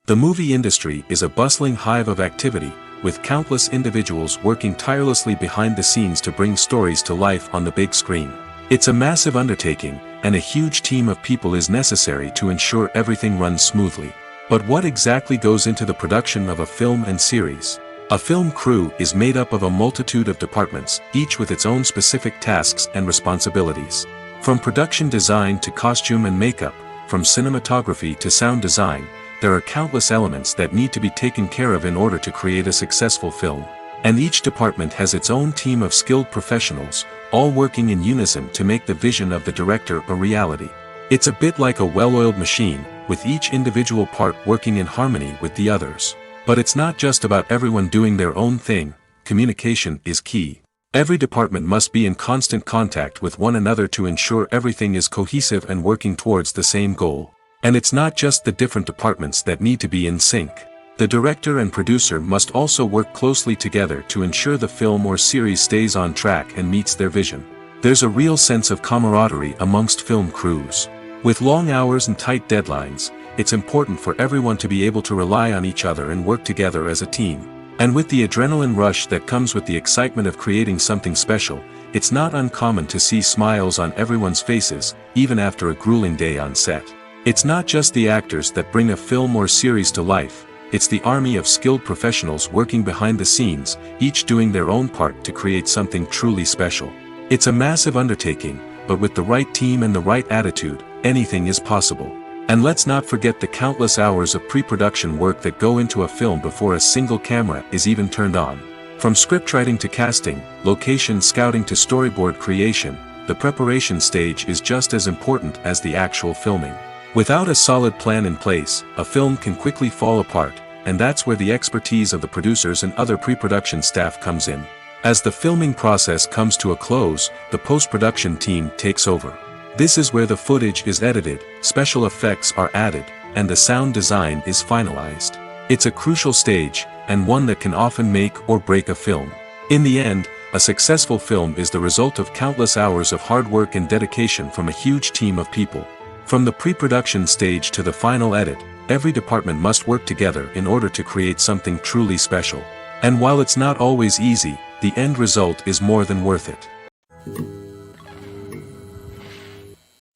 The movie industry is a bustling hive of activity, with countless individuals working tirelessly behind the scenes to bring stories to life on the big screen. It's a massive undertaking, and a huge team of people is necessary to ensure everything runs smoothly. But what exactly goes into the production of a film and series? A film crew is made up of a multitude of departments, each with its own specific tasks and responsibilities. From production design to costume and makeup, from cinematography to sound design, there are countless elements that need to be taken care of in order to create a successful film. And each department has its own team of skilled professionals, all working in unison to make the vision of the director a reality. It's a bit like a well-oiled machine, with each individual part working in harmony with the others. But it's not just about everyone doing their own thing. Communication is key. Every department must be in constant contact with one another to ensure everything is cohesive and working towards the same goal. And it's not just the different departments that need to be in sync. The director and producer must also work closely together to ensure the film or series stays on track and meets their vision. There's a real sense of camaraderie amongst film crews. With long hours and tight deadlines, it's important for everyone to be able to rely on each other and work together as a team. And with the adrenaline rush that comes with the excitement of creating something special, it's not uncommon to see smiles on everyone's faces, even after a grueling day on set. It's not just the actors that bring a film or series to life, it's the army of skilled professionals working behind the scenes, each doing their own part to create something truly special. It's a massive undertaking, but with the right team and the right attitude, anything is possible. And let's not forget the countless hours of pre-production work that go into a film before a single camera is even turned on. From scriptwriting to casting, location scouting to storyboard creation, the preparation stage is just as important as the actual filming. Without a solid plan in place, a film can quickly fall apart, and that's where the expertise of the producers and other pre-production staff comes in. As the filming process comes to a close, the post-production team takes over. This is where the footage is edited, special effects are added, and the sound design is finalized. It's a crucial stage, and one that can often make or break a film. In the end, a successful film is the result of countless hours of hard work and dedication from a huge team of people. From the pre-production stage to the final edit, every department must work together in order to create something truly special. And while it's not always easy, the end result is more than worth it.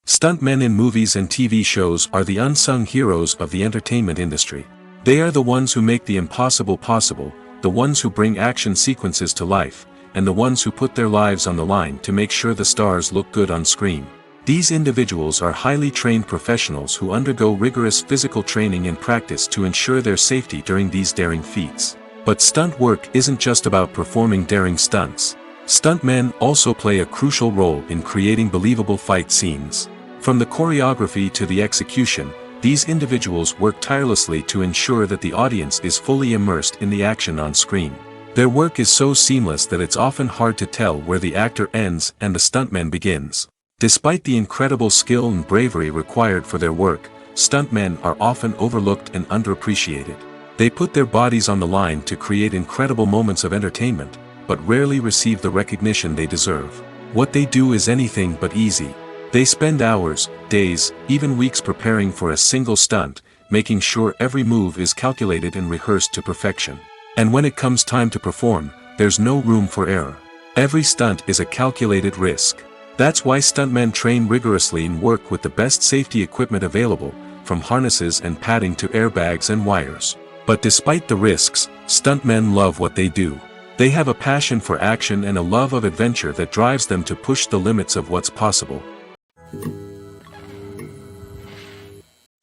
Stuntmen in movies and TV shows are the unsung heroes of the entertainment industry. They are the ones who make the impossible possible, the ones who bring action sequences to life, and the ones who put their lives on the line to make sure the stars look good on screen. These individuals are highly trained professionals who undergo rigorous physical training and practice to ensure their safety during these daring feats. But stunt work isn't just about performing daring stunts. Stuntmen also play a crucial role in creating believable fight scenes. From the choreography to the execution, these individuals work tirelessly to ensure that the audience is fully immersed in the action on screen. Their work is so seamless that it's often hard to tell where the actor ends and the stuntman begins. Despite the incredible skill and bravery required for their work, stuntmen are often overlooked and underappreciated. They put their bodies on the line to create incredible moments of entertainment, but rarely receive the recognition they deserve. What they do is anything but easy. They spend hours, days, even weeks preparing for a single stunt, making sure every move is calculated and rehearsed to perfection. And when it comes time to perform, there's no room for error. Every stunt is a calculated risk. That's why stuntmen train rigorously and work with the best safety equipment available, from harnesses and padding to airbags and wires. But despite the risks, stuntmen love what they do. They have a passion for action and a love of adventure that drives them to push the limits of what's possible.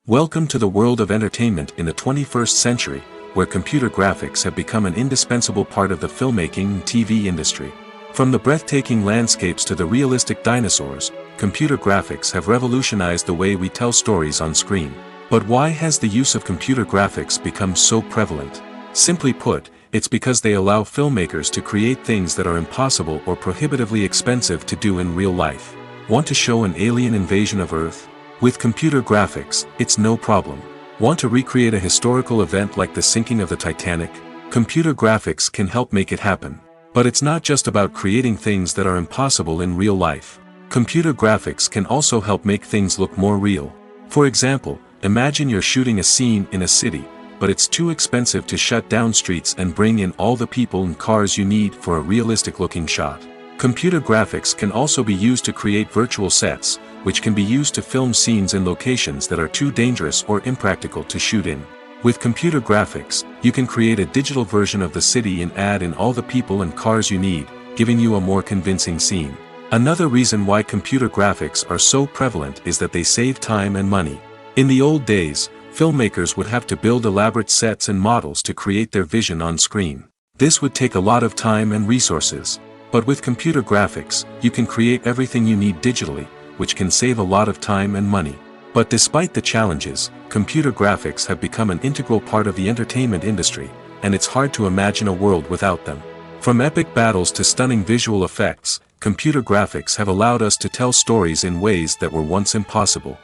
Welcome to the world of entertainment in the 21st century, where computer graphics have become an indispensable part of the filmmaking and TV industry. From the breathtaking landscapes to the realistic dinosaurs, computer graphics have revolutionized the way we tell stories on screen. But why has the use of computer graphics become so prevalent? Simply put, it's because they allow filmmakers to create things that are impossible or prohibitively expensive to do in real life. Want to show an alien invasion of Earth? With computer graphics, it's no problem. Want to recreate a historical event like the sinking of the Titanic? Computer graphics can help make it happen. But it's not just about creating things that are impossible in real life. Computer graphics can also help make things look more real. For example, imagine you're shooting a scene in a city, but it's too expensive to shut down streets and bring in all the people and cars you need for a realistic-looking shot. Computer graphics can also be used to create virtual sets, which can be used to film scenes in locations that are too dangerous or impractical to shoot in. With computer graphics, you can create a digital version of the city and add in all the people and cars you need, giving you a more convincing scene. Another reason why computer graphics are so prevalent is that they save time and money. In the old days, filmmakers would have to build elaborate sets and models to create their vision on screen. This would take a lot of time and resources. But with computer graphics, you can create everything you need digitally, which can save a lot of time and money. But despite the challenges, computer graphics have become an integral part of the entertainment industry, and it's hard to imagine a world without them. From epic battles to stunning visual effects, computer graphics have allowed us to tell stories in ways that were once impossible.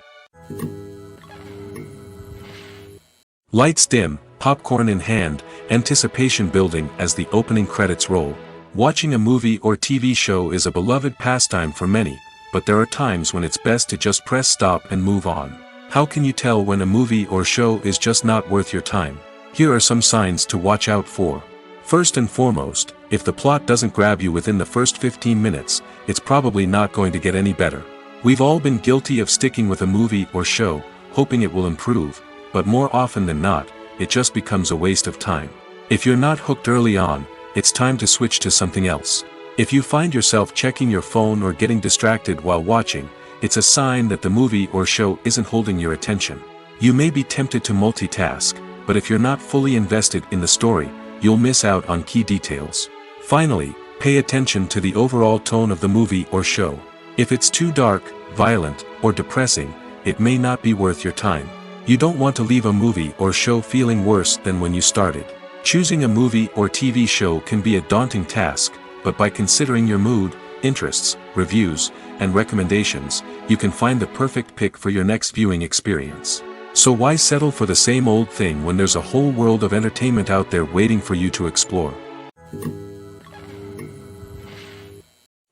Lights dim, popcorn in hand, anticipation building as the opening credits roll. Watching a movie or TV show is a beloved pastime for many, but there are times when it's best to just press stop and move on. How can you tell when a movie or show is just not worth your time? Here are some signs to watch out for. First and foremost, if the plot doesn't grab you within the first 15 minutes, it's probably not going to get any better. We've all been guilty of sticking with a movie or show, hoping it will improve, but more often than not, it just becomes a waste of time. If you're not hooked early on, it's time to switch to something else. If you find yourself checking your phone or getting distracted while watching, it's a sign that the movie or show isn't holding your attention. You may be tempted to multitask, but if you're not fully invested in the story, you'll miss out on key details. Finally, pay attention to the overall tone of the movie or show. If it's too dark, violent, or depressing, it may not be worth your time. You don't want to leave a movie or show feeling worse than when you started. Choosing a movie or TV show can be a daunting task, but by considering your mood, interests, reviews, and recommendations, you can find the perfect pick for your next viewing experience. So why settle for the same old thing when there's a whole world of entertainment out there waiting for you to explore?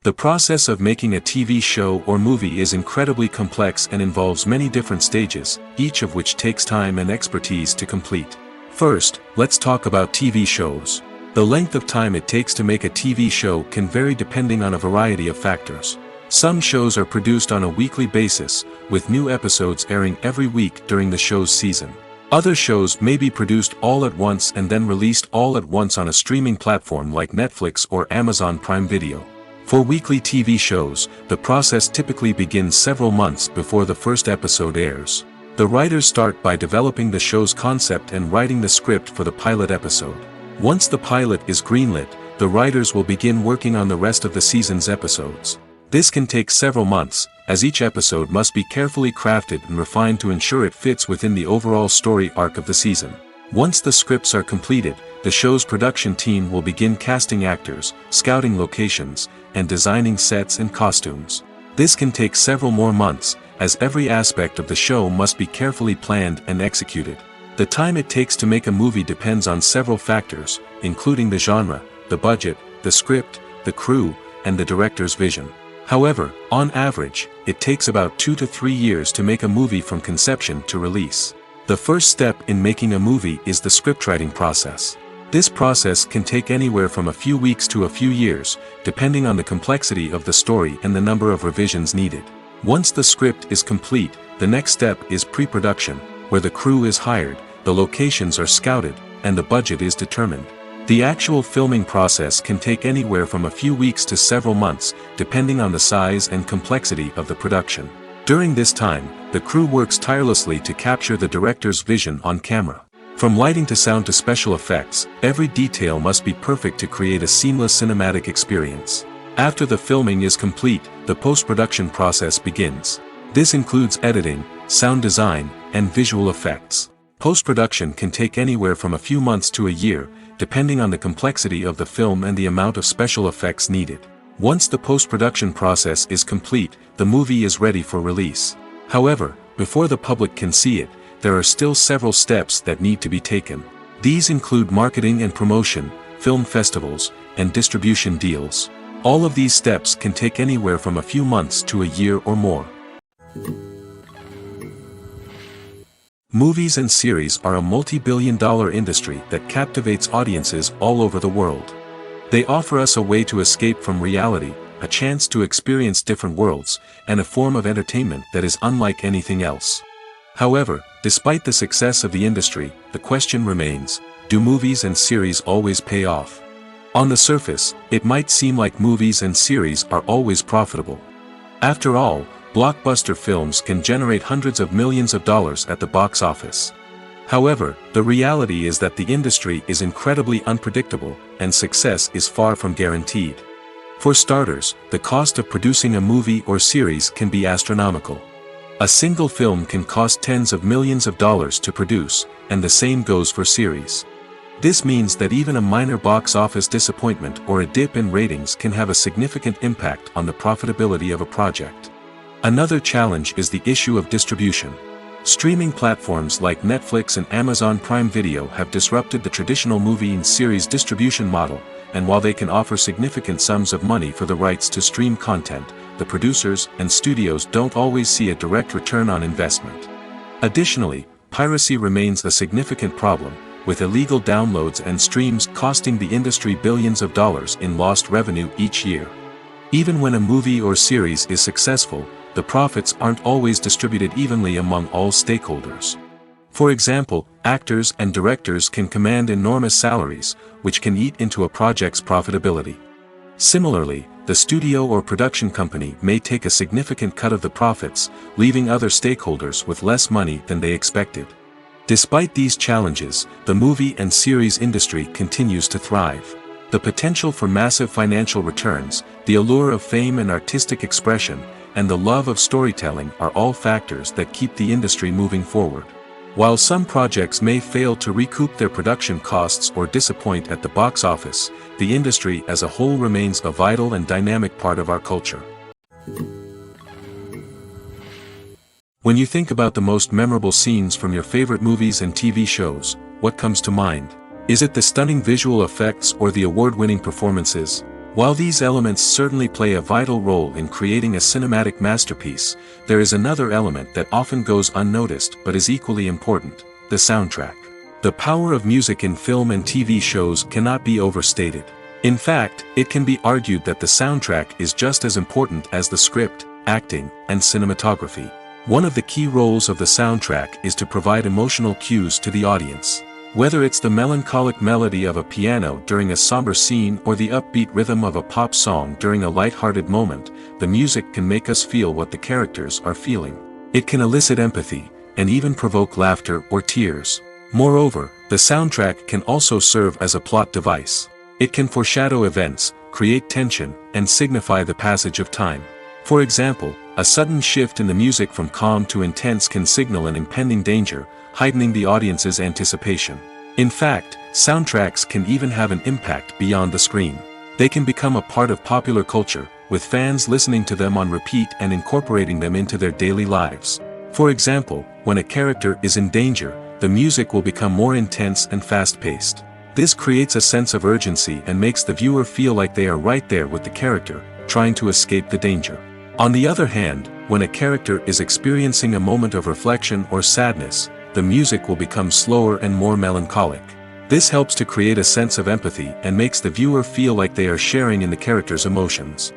The process of making a TV show or movie is incredibly complex and involves many different stages, each of which takes time and expertise to complete. First, let's talk about TV shows. The length of time it takes to make a TV show can vary depending on a variety of factors. Some shows are produced on a weekly basis, with new episodes airing every week during the show's season. Other shows may be produced all at once and then released all at once on a streaming platform like Netflix or Amazon Prime Video. For weekly TV shows, the process typically begins several months before the first episode airs. The writers start by developing the show's concept and writing the script for the pilot episode. Once the pilot is greenlit, the writers will begin working on the rest of the season's episodes. This can take several months, as each episode must be carefully crafted and refined to ensure it fits within the overall story arc of the season. Once the scripts are completed, the show's production team will begin casting actors, scouting locations, and designing sets and costumes. This can take several more months, as every aspect of the show must be carefully planned and executed. The time it takes to make a movie depends on several factors, including the genre, the budget, the script, the crew, and the director's vision. However, on average, it takes about 2 to 3 years to make a movie from conception to release. The first step in making a movie is the scriptwriting process. This process can take anywhere from a few weeks to a few years, depending on the complexity of the story and the number of revisions needed. Once the script is complete, the next step is pre-production, where the crew is hired, the locations are scouted, and the budget is determined. The actual filming process can take anywhere from a few weeks to several months, depending on the size and complexity of the production. During this time, the crew works tirelessly to capture the director's vision on camera. From lighting to sound to special effects, every detail must be perfect to create a seamless cinematic experience. After the filming is complete, the post-production process begins. This includes editing, sound design, and visual effects. Post-production can take anywhere from a few months to a year, depending on the complexity of the film and the amount of special effects needed. Once the post-production process is complete, the movie is ready for release. However, before the public can see it, there are still several steps that need to be taken. These include marketing and promotion, film festivals, and distribution deals. All of these steps can take anywhere from a few months to a year or more. Movies and series are a multi-billion-dollar industry that captivates audiences all over the world. They offer us a way to escape from reality, a chance to experience different worlds, and a form of entertainment that is unlike anything else. However, despite the success of the industry, the question remains, do movies and series always pay off? On the surface, it might seem like movies and series are always profitable. After all, blockbuster films can generate hundreds of millions of dollars at the box office. However, the reality is that the industry is incredibly unpredictable, and success is far from guaranteed. For starters, the cost of producing a movie or series can be astronomical. A single film can cost tens of millions of dollars to produce, and the same goes for series. This means that even a minor box office disappointment or a dip in ratings can have a significant impact on the profitability of a project. Another challenge is the issue of distribution. Streaming platforms like Netflix and Amazon Prime Video have disrupted the traditional movie and series distribution model, and while they can offer significant sums of money for the rights to stream content, the producers and studios don't always see a direct return on investment. Additionally, piracy remains a significant problem, with illegal downloads and streams costing the industry billions of dollars in lost revenue each year. Even when a movie or series is successful, the profits aren't always distributed evenly among all stakeholders. For example, actors and directors can command enormous salaries, which can eat into a project's profitability. Similarly, the studio or production company may take a significant cut of the profits, leaving other stakeholders with less money than they expected. Despite these challenges, the movie and series industry continues to thrive. The potential for massive financial returns, the allure of fame and artistic expression, and the love of storytelling are all factors that keep the industry moving forward. While some projects may fail to recoup their production costs or disappoint at the box office, the industry as a whole remains a vital and dynamic part of our culture. When you think about the most memorable scenes from your favorite movies and TV shows, what comes to mind? Is it the stunning visual effects or the award-winning performances? While these elements certainly play a vital role in creating a cinematic masterpiece, there is another element that often goes unnoticed but is equally important: the soundtrack. The power of music in film and TV shows cannot be overstated. In fact, it can be argued that the soundtrack is just as important as the script, acting, and cinematography. One of the key roles of the soundtrack is to provide emotional cues to the audience. Whether it's the melancholic melody of a piano during a somber scene or the upbeat rhythm of a pop song during a light-hearted moment, the music can make us feel what the characters are feeling. It can elicit empathy, and even provoke laughter or tears. Moreover, The soundtrack can also serve as a plot device. It can foreshadow events, create tension, and signify the passage of time. For example, a sudden shift in the music from calm to intense can signal an impending danger, heightening the audience's anticipation. In fact, soundtracks can even have an impact beyond the screen. They can become a part of popular culture, with fans listening to them on repeat and incorporating them into their daily lives. For example, when a character is in danger, the music will become more intense and fast-paced. This creates a sense of urgency and makes the viewer feel like they are right there with the character, trying to escape the danger. On the other hand, when a character is experiencing a moment of reflection or sadness, the music will become slower and more melancholic. This helps to create a sense of empathy and makes the viewer feel like they are sharing in the character's emotions.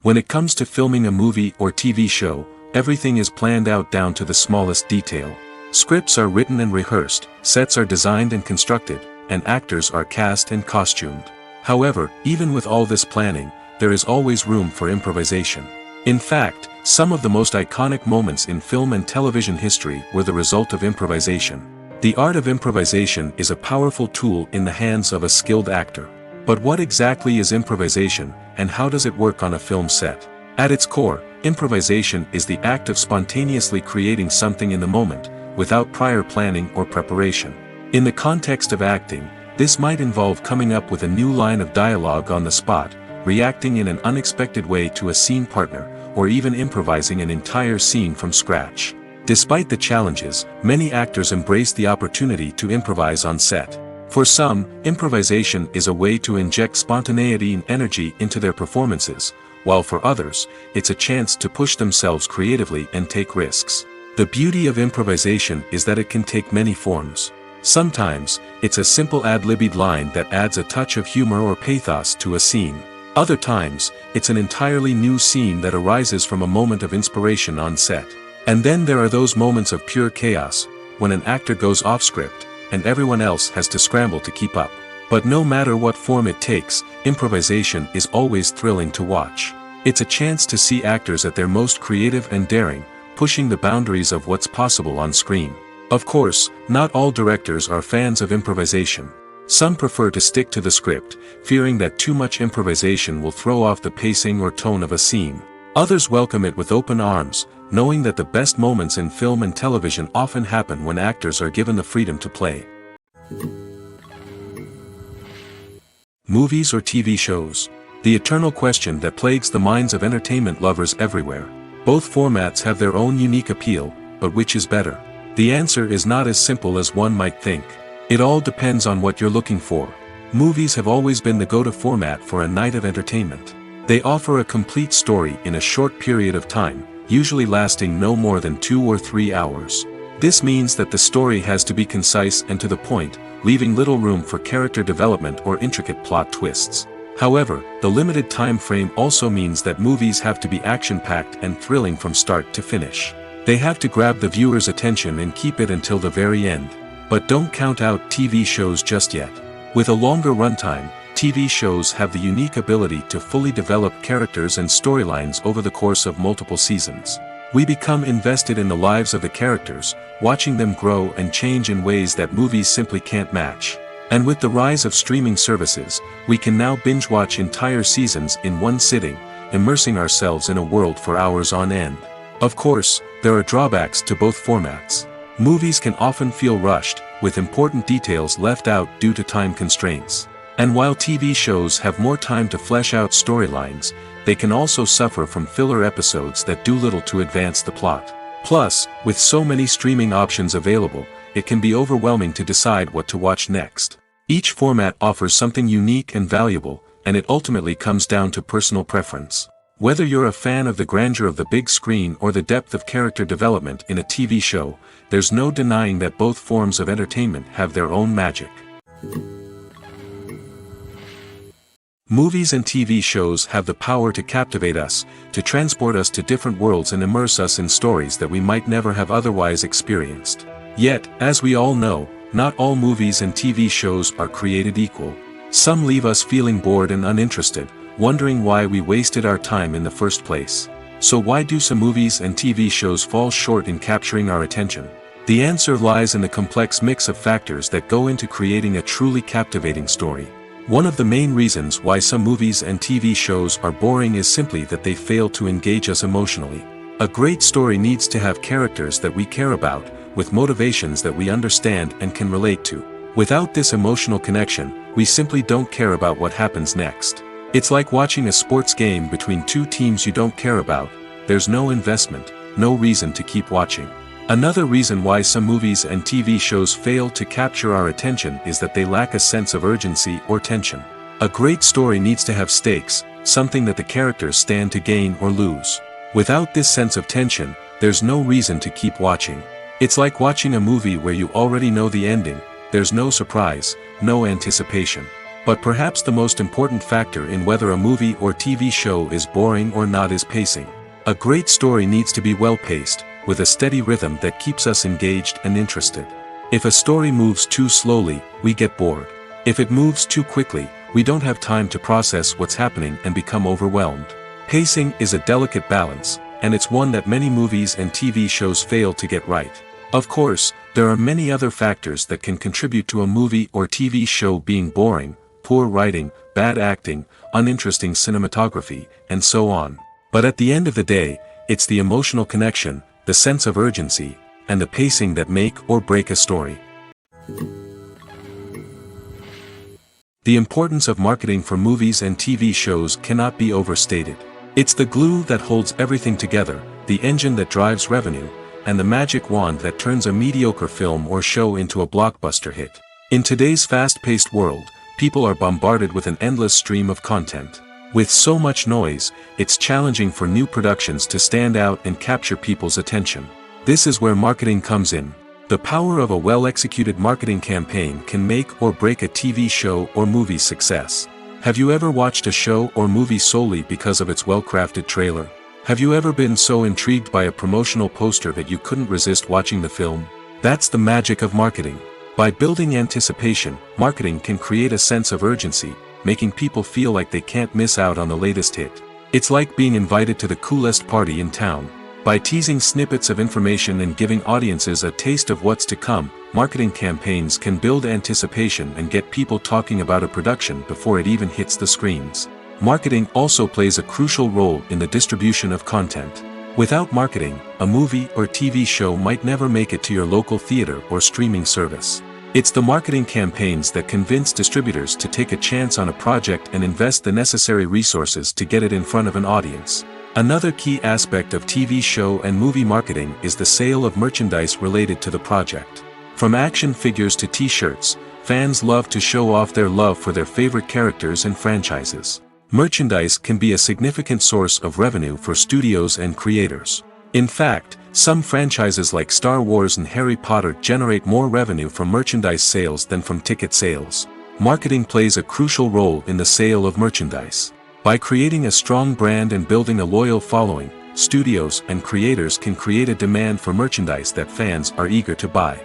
When it comes to filming a movie or TV show, everything is planned out down to the smallest detail. Scripts are written and rehearsed, sets are designed and constructed, and actors are cast and costumed. However, even with all this planning, there is always room for improvisation. In fact, some of the most iconic moments in film and television history were the result of improvisation. The art of improvisation is a powerful tool in the hands of a skilled actor. But what exactly is improvisation, and how does it work on a film set? At its core, improvisation is the act of spontaneously creating something in the moment, without prior planning or preparation. In the context of acting, this might involve coming up with a new line of dialogue on the spot, reacting in an unexpected way to a scene partner, or even improvising an entire scene from scratch. Despite the challenges, many actors embrace the opportunity to improvise on set. For some, improvisation is a way to inject spontaneity and energy into their performances, while for others, it's a chance to push themselves creatively and take risks. The beauty of improvisation is that it can take many forms. Sometimes, it's a simple ad-libbed line that adds a touch of humor or pathos to a scene. Other times, it's an entirely new scene that arises from a moment of inspiration on set. And then there are those moments of pure chaos, when an actor goes off script, and everyone else has to scramble to keep up. But no matter what form it takes, improvisation is always thrilling to watch. It's a chance to see actors at their most creative and daring, pushing the boundaries of what's possible on screen. Of course, not all directors are fans of improvisation. Some prefer to stick to the script, fearing that too much improvisation will throw off the pacing or tone of a scene. Others welcome it with open arms, knowing that the best moments in film and television often happen when actors are given the freedom to play. Movies or TV shows? The eternal question that plagues the minds of entertainment lovers everywhere. Both formats have their own unique appeal, but which is better? The answer is not as simple as one might think. It all depends on what you're looking for. Movies have always been the go-to format for a night of entertainment. They offer a complete story in a short period of time, usually lasting no more than 2 or 3 hours. This means that the story has to be concise and to the point, leaving little room for character development or intricate plot twists. However, the limited time frame also means that movies have to be action-packed and thrilling from start to finish. They have to grab the viewer's attention and keep it until the very end. But don't count out TV shows just yet. With a longer runtime, TV shows have the unique ability to fully develop characters and storylines over the course of multiple seasons. We become invested in the lives of the characters, watching them grow and change in ways that movies simply can't match. And with the rise of streaming services, we can now binge-watch entire seasons in one sitting, immersing ourselves in a world for hours on end. Of course, there are drawbacks to both formats. Movies can often feel rushed, with important details left out due to time constraints. And while TV shows have more time to flesh out storylines, they can also suffer from filler episodes that do little to advance the plot. Plus, with so many streaming options available, it can be overwhelming to decide what to watch next. Each format offers something unique and valuable, and it ultimately comes down to personal preference. Whether you're a fan of the grandeur of the big screen or the depth of character development in a TV show, there's no denying that both forms of entertainment have their own magic. Movies and TV shows have the power to captivate us, to transport us to different worlds and immerse us in stories that we might never have otherwise experienced. Yet, as we all know, not all movies and TV shows are created equal. Some leave us feeling bored and uninterested, wondering why we wasted our time in the first place. So why do some movies and TV shows fall short in capturing our attention? The answer lies in the complex mix of factors that go into creating a truly captivating story. One of the main reasons why some movies and TV shows are boring is simply that they fail to engage us emotionally. A great story needs to have characters that we care about, with motivations that we understand and can relate to. Without this emotional connection, we simply don't care about what happens next. It's like watching a sports game between two teams you don't care about. There's no investment, no reason to keep watching. Another reason why some movies and TV shows fail to capture our attention is that they lack a sense of urgency or tension. A great story needs to have stakes, something that the characters stand to gain or lose. Without this sense of tension, there's no reason to keep watching. It's like watching a movie where you already know the ending. There's no surprise, no anticipation. But perhaps the most important factor in whether a movie or TV show is boring or not is pacing. A great story needs to be well-paced, with a steady rhythm that keeps us engaged and interested. If a story moves too slowly, we get bored. If it moves too quickly, we don't have time to process what's happening and become overwhelmed. Pacing is a delicate balance, and it's one that many movies and TV shows fail to get right. Of course, there are many other factors that can contribute to a movie or TV show being boring: poor writing, bad acting, uninteresting cinematography, and so on. But at the end of the day, it's the emotional connection, the sense of urgency, and the pacing that make or break a story. The importance of marketing for movies and TV shows cannot be overstated. It's the glue that holds everything together, the engine that drives revenue, and the magic wand that turns a mediocre film or show into a blockbuster hit. In today's fast-paced world, people are bombarded with an endless stream of content. With so much noise, it's challenging for new productions to stand out and capture people's attention. This is where marketing comes in. The power of a well-executed marketing campaign can make or break a TV show or movie's success. Have you ever watched a show or movie solely because of its well-crafted trailer? Have you ever been so intrigued by a promotional poster that you couldn't resist watching the film? That's the magic of marketing. By building anticipation, marketing can create a sense of urgency, making people feel like they can't miss out on the latest hit. It's like being invited to the coolest party in town. By teasing snippets of information and giving audiences a taste of what's to come, marketing campaigns can build anticipation and get people talking about a production before it even hits the screens. Marketing also plays a crucial role in the distribution of content. Without marketing, a movie or TV show might never make it to your local theater or streaming service. It's the marketing campaigns that convince distributors to take a chance on a project and invest the necessary resources to get it in front of an audience. Another key aspect of TV show and movie marketing is the sale of merchandise related to the project. From action figures to t-shirts, fans love to show off their love for their favorite characters and franchises. Merchandise can be a significant source of revenue for studios and creators. In fact, some franchises like Star Wars and Harry Potter generate more revenue from merchandise sales than from ticket sales. Marketing plays a crucial role in the sale of merchandise. By creating a strong brand and building a loyal following, studios and creators can create a demand for merchandise that fans are eager to buy.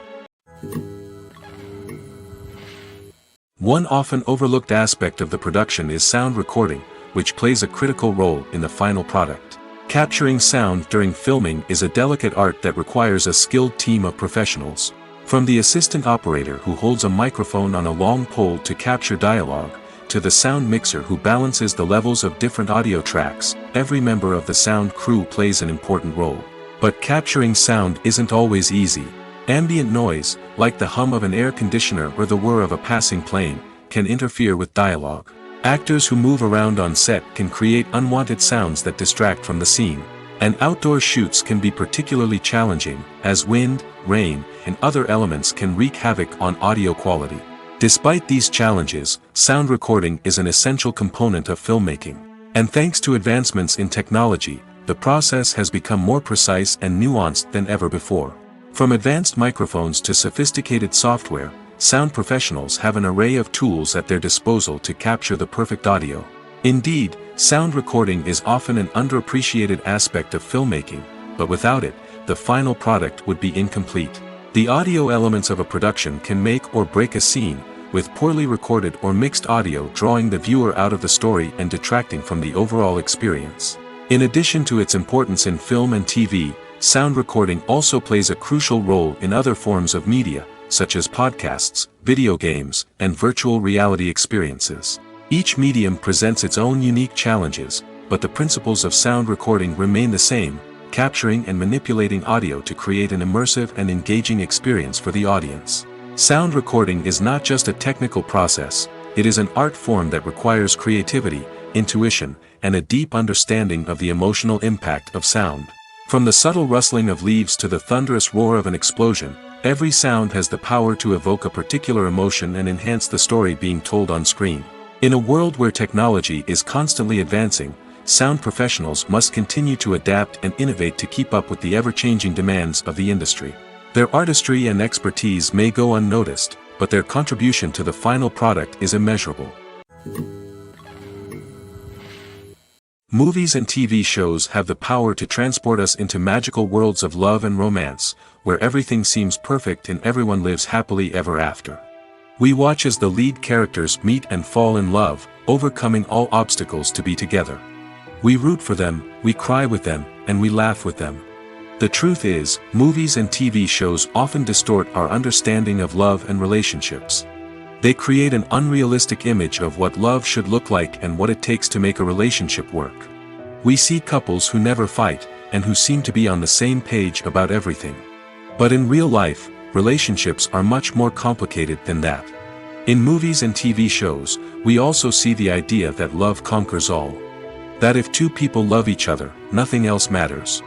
One often overlooked aspect of the production is sound recording, which plays a critical role in the final product. Capturing sound during filming is a delicate art that requires a skilled team of professionals. From the assistant operator who holds a microphone on a long pole to capture dialogue, to the sound mixer who balances the levels of different audio tracks, every member of the sound crew plays an important role. But capturing sound isn't always easy. Ambient noise, like the hum of an air conditioner or the whir of a passing plane, can interfere with dialogue. Actors who move around on set can create unwanted sounds that distract from the scene. And outdoor shoots can be particularly challenging, as wind, rain, and other elements can wreak havoc on audio quality. Despite these challenges, sound recording is an essential component of filmmaking. And thanks to advancements in technology, the process has become more precise and nuanced than ever before. From advanced microphones to sophisticated software, sound professionals have an array of tools at their disposal to capture the perfect audio. Indeed, sound recording is often an underappreciated aspect of filmmaking, but without it, the final product would be incomplete. The audio elements of a production can make or break a scene, with poorly recorded or mixed audio drawing the viewer out of the story and detracting from the overall experience. In addition to its importance in film and TV, sound recording also plays a crucial role in other forms of media, such as podcasts, video games, and virtual reality experiences. Each medium presents its own unique challenges, but the principles of sound recording remain the same, capturing and manipulating audio to create an immersive and engaging experience for the audience. Sound recording is not just a technical process, it is an art form that requires creativity, intuition, and a deep understanding of the emotional impact of sound. From the subtle rustling of leaves to the thunderous roar of an explosion, every sound has the power to evoke a particular emotion and enhance the story being told on screen. In a world where technology is constantly advancing, sound professionals must continue to adapt and innovate to keep up with the ever-changing demands of the industry. Their artistry and expertise may go unnoticed, but their contribution to the final product is immeasurable. Movies and TV shows have the power to transport us into magical worlds of love and romance, where everything seems perfect and everyone lives happily ever after. We watch as the lead characters meet and fall in love, overcoming all obstacles to be together. We root for them, we cry with them, and we laugh with them. The truth is, movies and TV shows often distort our understanding of love and relationships. They create an unrealistic image of what love should look like and what it takes to make a relationship work. We see couples who never fight, and who seem to be on the same page about everything. But in real life, relationships are much more complicated than that. In movies and TV shows, we also see the idea that love conquers all. That if two people love each other, nothing else matters.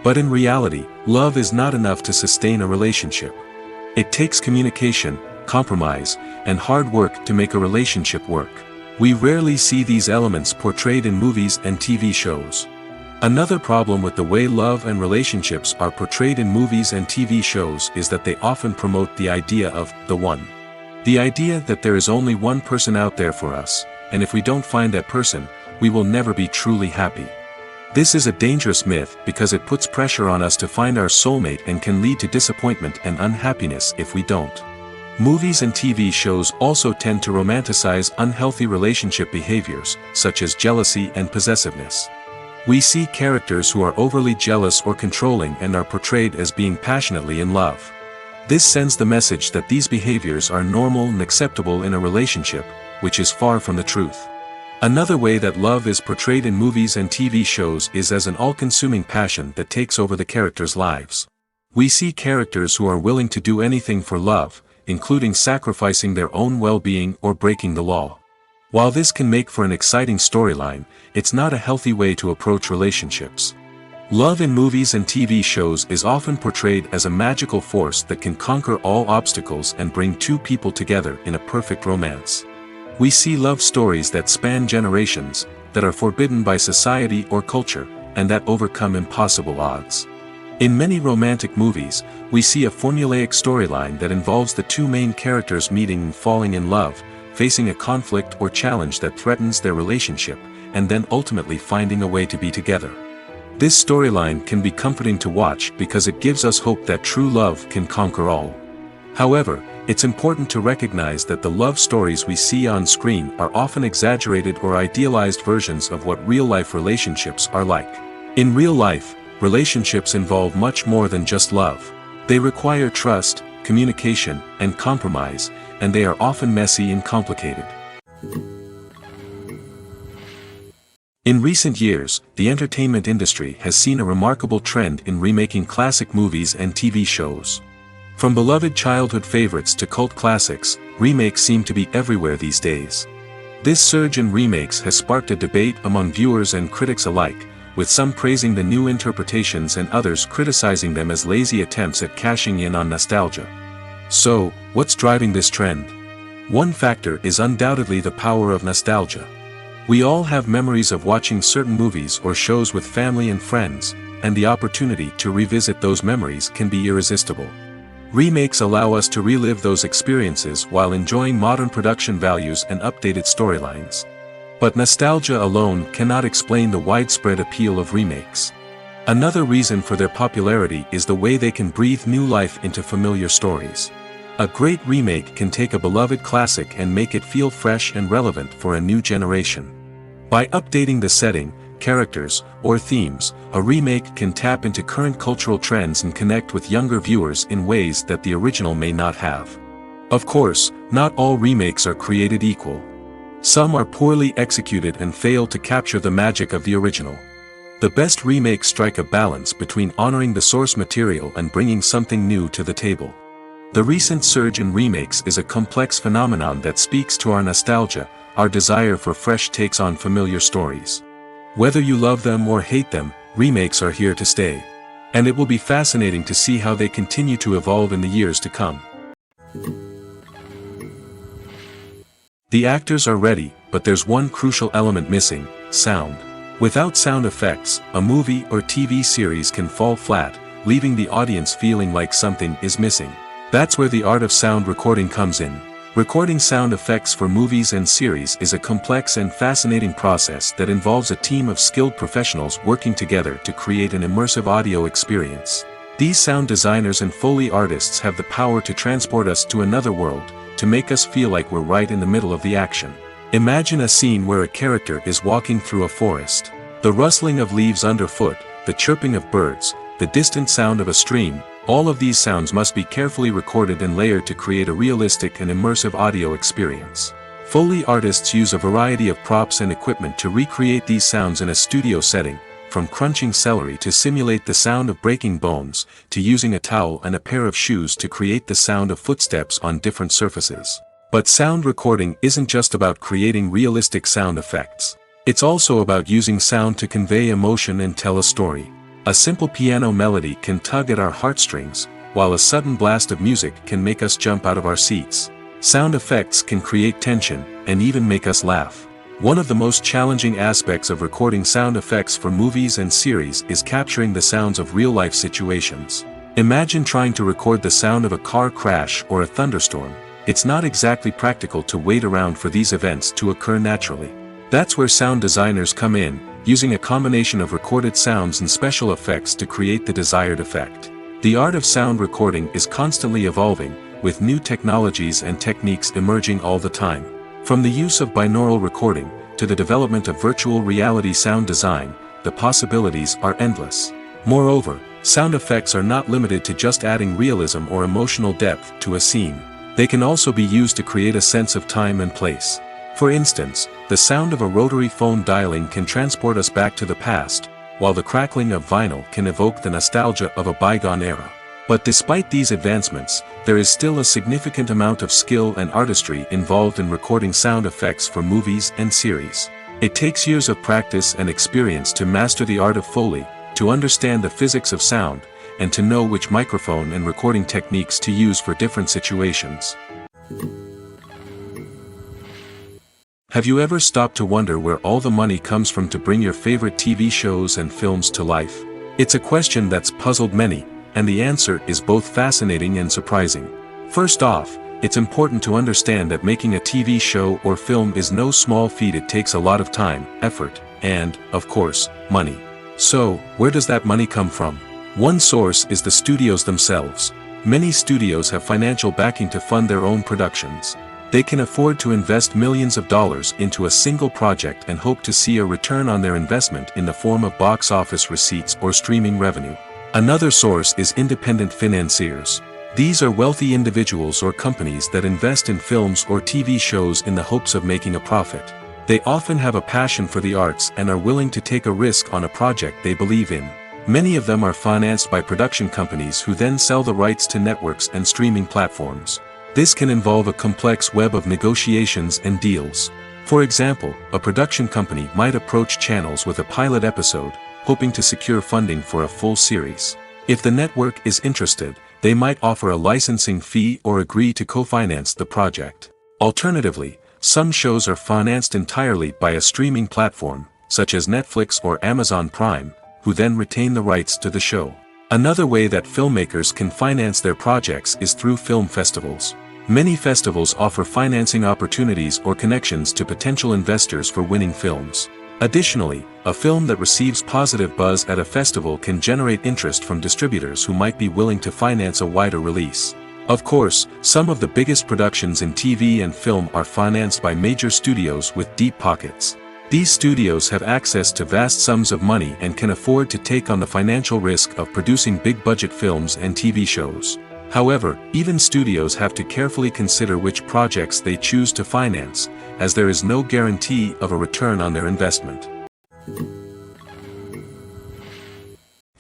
But in reality, love is not enough to sustain a relationship. It takes communication, compromise, and hard work to make a relationship work. We rarely see these elements portrayed in movies and TV shows. Another problem with the way love and relationships are portrayed in movies and TV shows is that they often promote the idea of the one. The idea that there is only one person out there for us, and if we don't find that person, we will never be truly happy. This is a dangerous myth because it puts pressure on us to find our soulmate and can lead to disappointment and unhappiness if we don't. Movies and TV shows also tend to romanticize unhealthy relationship behaviors, such as jealousy and possessiveness. We see characters who are overly jealous or controlling and are portrayed as being passionately in love. This sends the message that these behaviors are normal and acceptable in a relationship, which is far from the truth. Another way that love is portrayed in movies and TV shows is as an all-consuming passion that takes over the characters' lives. We see characters who are willing to do anything for love, including sacrificing their own well-being or breaking the law. While this can make for an exciting storyline, it's not a healthy way to approach relationships. Love in movies and TV shows is often portrayed as a magical force that can conquer all obstacles and bring two people together in a perfect romance. We see love stories that span generations, that are forbidden by society or culture, and that overcome impossible odds. In many romantic movies, we see a formulaic storyline that involves the two main characters meeting and falling in love, facing a conflict or challenge that threatens their relationship, and then ultimately finding a way to be together. This storyline can be comforting to watch because it gives us hope that true love can conquer all. However, it's important to recognize that the love stories we see on screen are often exaggerated or idealized versions of what real-life relationships are like. In real life, relationships involve much more than just love. They require trust, communication, and compromise, and they are often messy and complicated. In recent years, the entertainment industry has seen a remarkable trend in remaking classic movies and TV shows. From beloved childhood favorites to cult classics, remakes seem to be everywhere these days. This surge in remakes has sparked a debate among viewers and critics alike, with some praising the new interpretations and others criticizing them as lazy attempts at cashing in on nostalgia. So, what's driving this trend? One factor is undoubtedly the power of nostalgia. We all have memories of watching certain movies or shows with family and friends, and the opportunity to revisit those memories can be irresistible. Remakes allow us to relive those experiences while enjoying modern production values and updated storylines. But nostalgia alone cannot explain the widespread appeal of remakes. Another reason for their popularity is the way they can breathe new life into familiar stories. A great remake can take a beloved classic and make it feel fresh and relevant for a new generation. By updating the setting, characters, or themes, a remake can tap into current cultural trends and connect with younger viewers in ways that the original may not have. Of course, not all remakes are created equal. Some are poorly executed and fail to capture the magic of the original. The best remakes strike a balance between honoring the source material and bringing something new to the table. The recent surge in remakes is a complex phenomenon that speaks to our nostalgia, our desire for fresh takes on familiar stories. Whether you love them or hate them, remakes are here to stay. And it will be fascinating to see how they continue to evolve in the years to come. The actors are ready, but there's one crucial element missing: sound. Without sound effects, a movie or TV series can fall flat, leaving the audience feeling like something is missing. That's where the art of sound recording comes in. Recording sound effects for movies and series is a complex and fascinating process that involves a team of skilled professionals working together to create an immersive audio experience. These sound designers and Foley artists have the power to transport us to another world, to make us feel like we're right in the middle of the action. Imagine a scene where a character is walking through a forest. The rustling of leaves underfoot, the chirping of birds, the distant sound of a stream, all of these sounds must be carefully recorded and layered to create a realistic and immersive audio experience. Foley artists use a variety of props and equipment to recreate these sounds in a studio setting, from crunching celery to simulate the sound of breaking bones, to using a towel and a pair of shoes to create the sound of footsteps on different surfaces. But sound recording isn't just about creating realistic sound effects. It's also about using sound to convey emotion and tell a story. A simple piano melody can tug at our heartstrings, while a sudden blast of music can make us jump out of our seats. Sound effects can create tension, and even make us laugh. One of the most challenging aspects of recording sound effects for movies and series is capturing the sounds of real-life situations. Imagine trying to record the sound of a car crash or a thunderstorm. It's not exactly practical to wait around for these events to occur naturally. That's where sound designers come in, using a combination of recorded sounds and special effects to create the desired effect. The art of sound recording is constantly evolving, with new technologies and techniques emerging all the time. From the use of binaural recording, to the development of virtual reality sound design, the possibilities are endless. Moreover, sound effects are not limited to just adding realism or emotional depth to a scene. They can also be used to create a sense of time and place. For instance, the sound of a rotary phone dialing can transport us back to the past, while the crackling of vinyl can evoke the nostalgia of a bygone era. But despite these advancements, there is still a significant amount of skill and artistry involved in recording sound effects for movies and series. It takes years of practice and experience to master the art of Foley, to understand the physics of sound, and to know which microphone and recording techniques to use for different situations. Have you ever stopped to wonder where all the money comes from to bring your favorite TV shows and films to life? It's a question that's puzzled many, and the answer is both fascinating and surprising. First off, it's important to understand that making a TV show or film is no small feat. It takes a lot of time, effort, and, of course, money. So, where does that money come from? One source is the studios themselves. Many studios have financial backing to fund their own productions. They can afford to invest millions of dollars into a single project and hope to see a return on their investment in the form of box office receipts or streaming revenue. Another source is independent financiers. These are wealthy individuals or companies that invest in films or TV shows in the hopes of making a profit. They often have a passion for the arts and are willing to take a risk on a project they believe in. Many of them are financed by production companies who then sell the rights to networks and streaming platforms. This can involve a complex web of negotiations and deals. For example, a production company might approach channels with a pilot episode, hoping to secure funding for a full series. If the network is interested, they might offer a licensing fee or agree to co-finance the project. Alternatively, some shows are financed entirely by a streaming platform, such as Netflix or Amazon Prime, who then retain the rights to the show. Another way that filmmakers can finance their projects is through film festivals. Many festivals offer financing opportunities or connections to potential investors for winning films. Additionally, a film that receives positive buzz at a festival can generate interest from distributors who might be willing to finance a wider release. Of course, some of the biggest productions in TV and film are financed by major studios with deep pockets. These studios have access to vast sums of money and can afford to take on the financial risk of producing big-budget films and TV shows. However, even studios have to carefully consider which projects they choose to finance, as there is no guarantee of a return on their investment.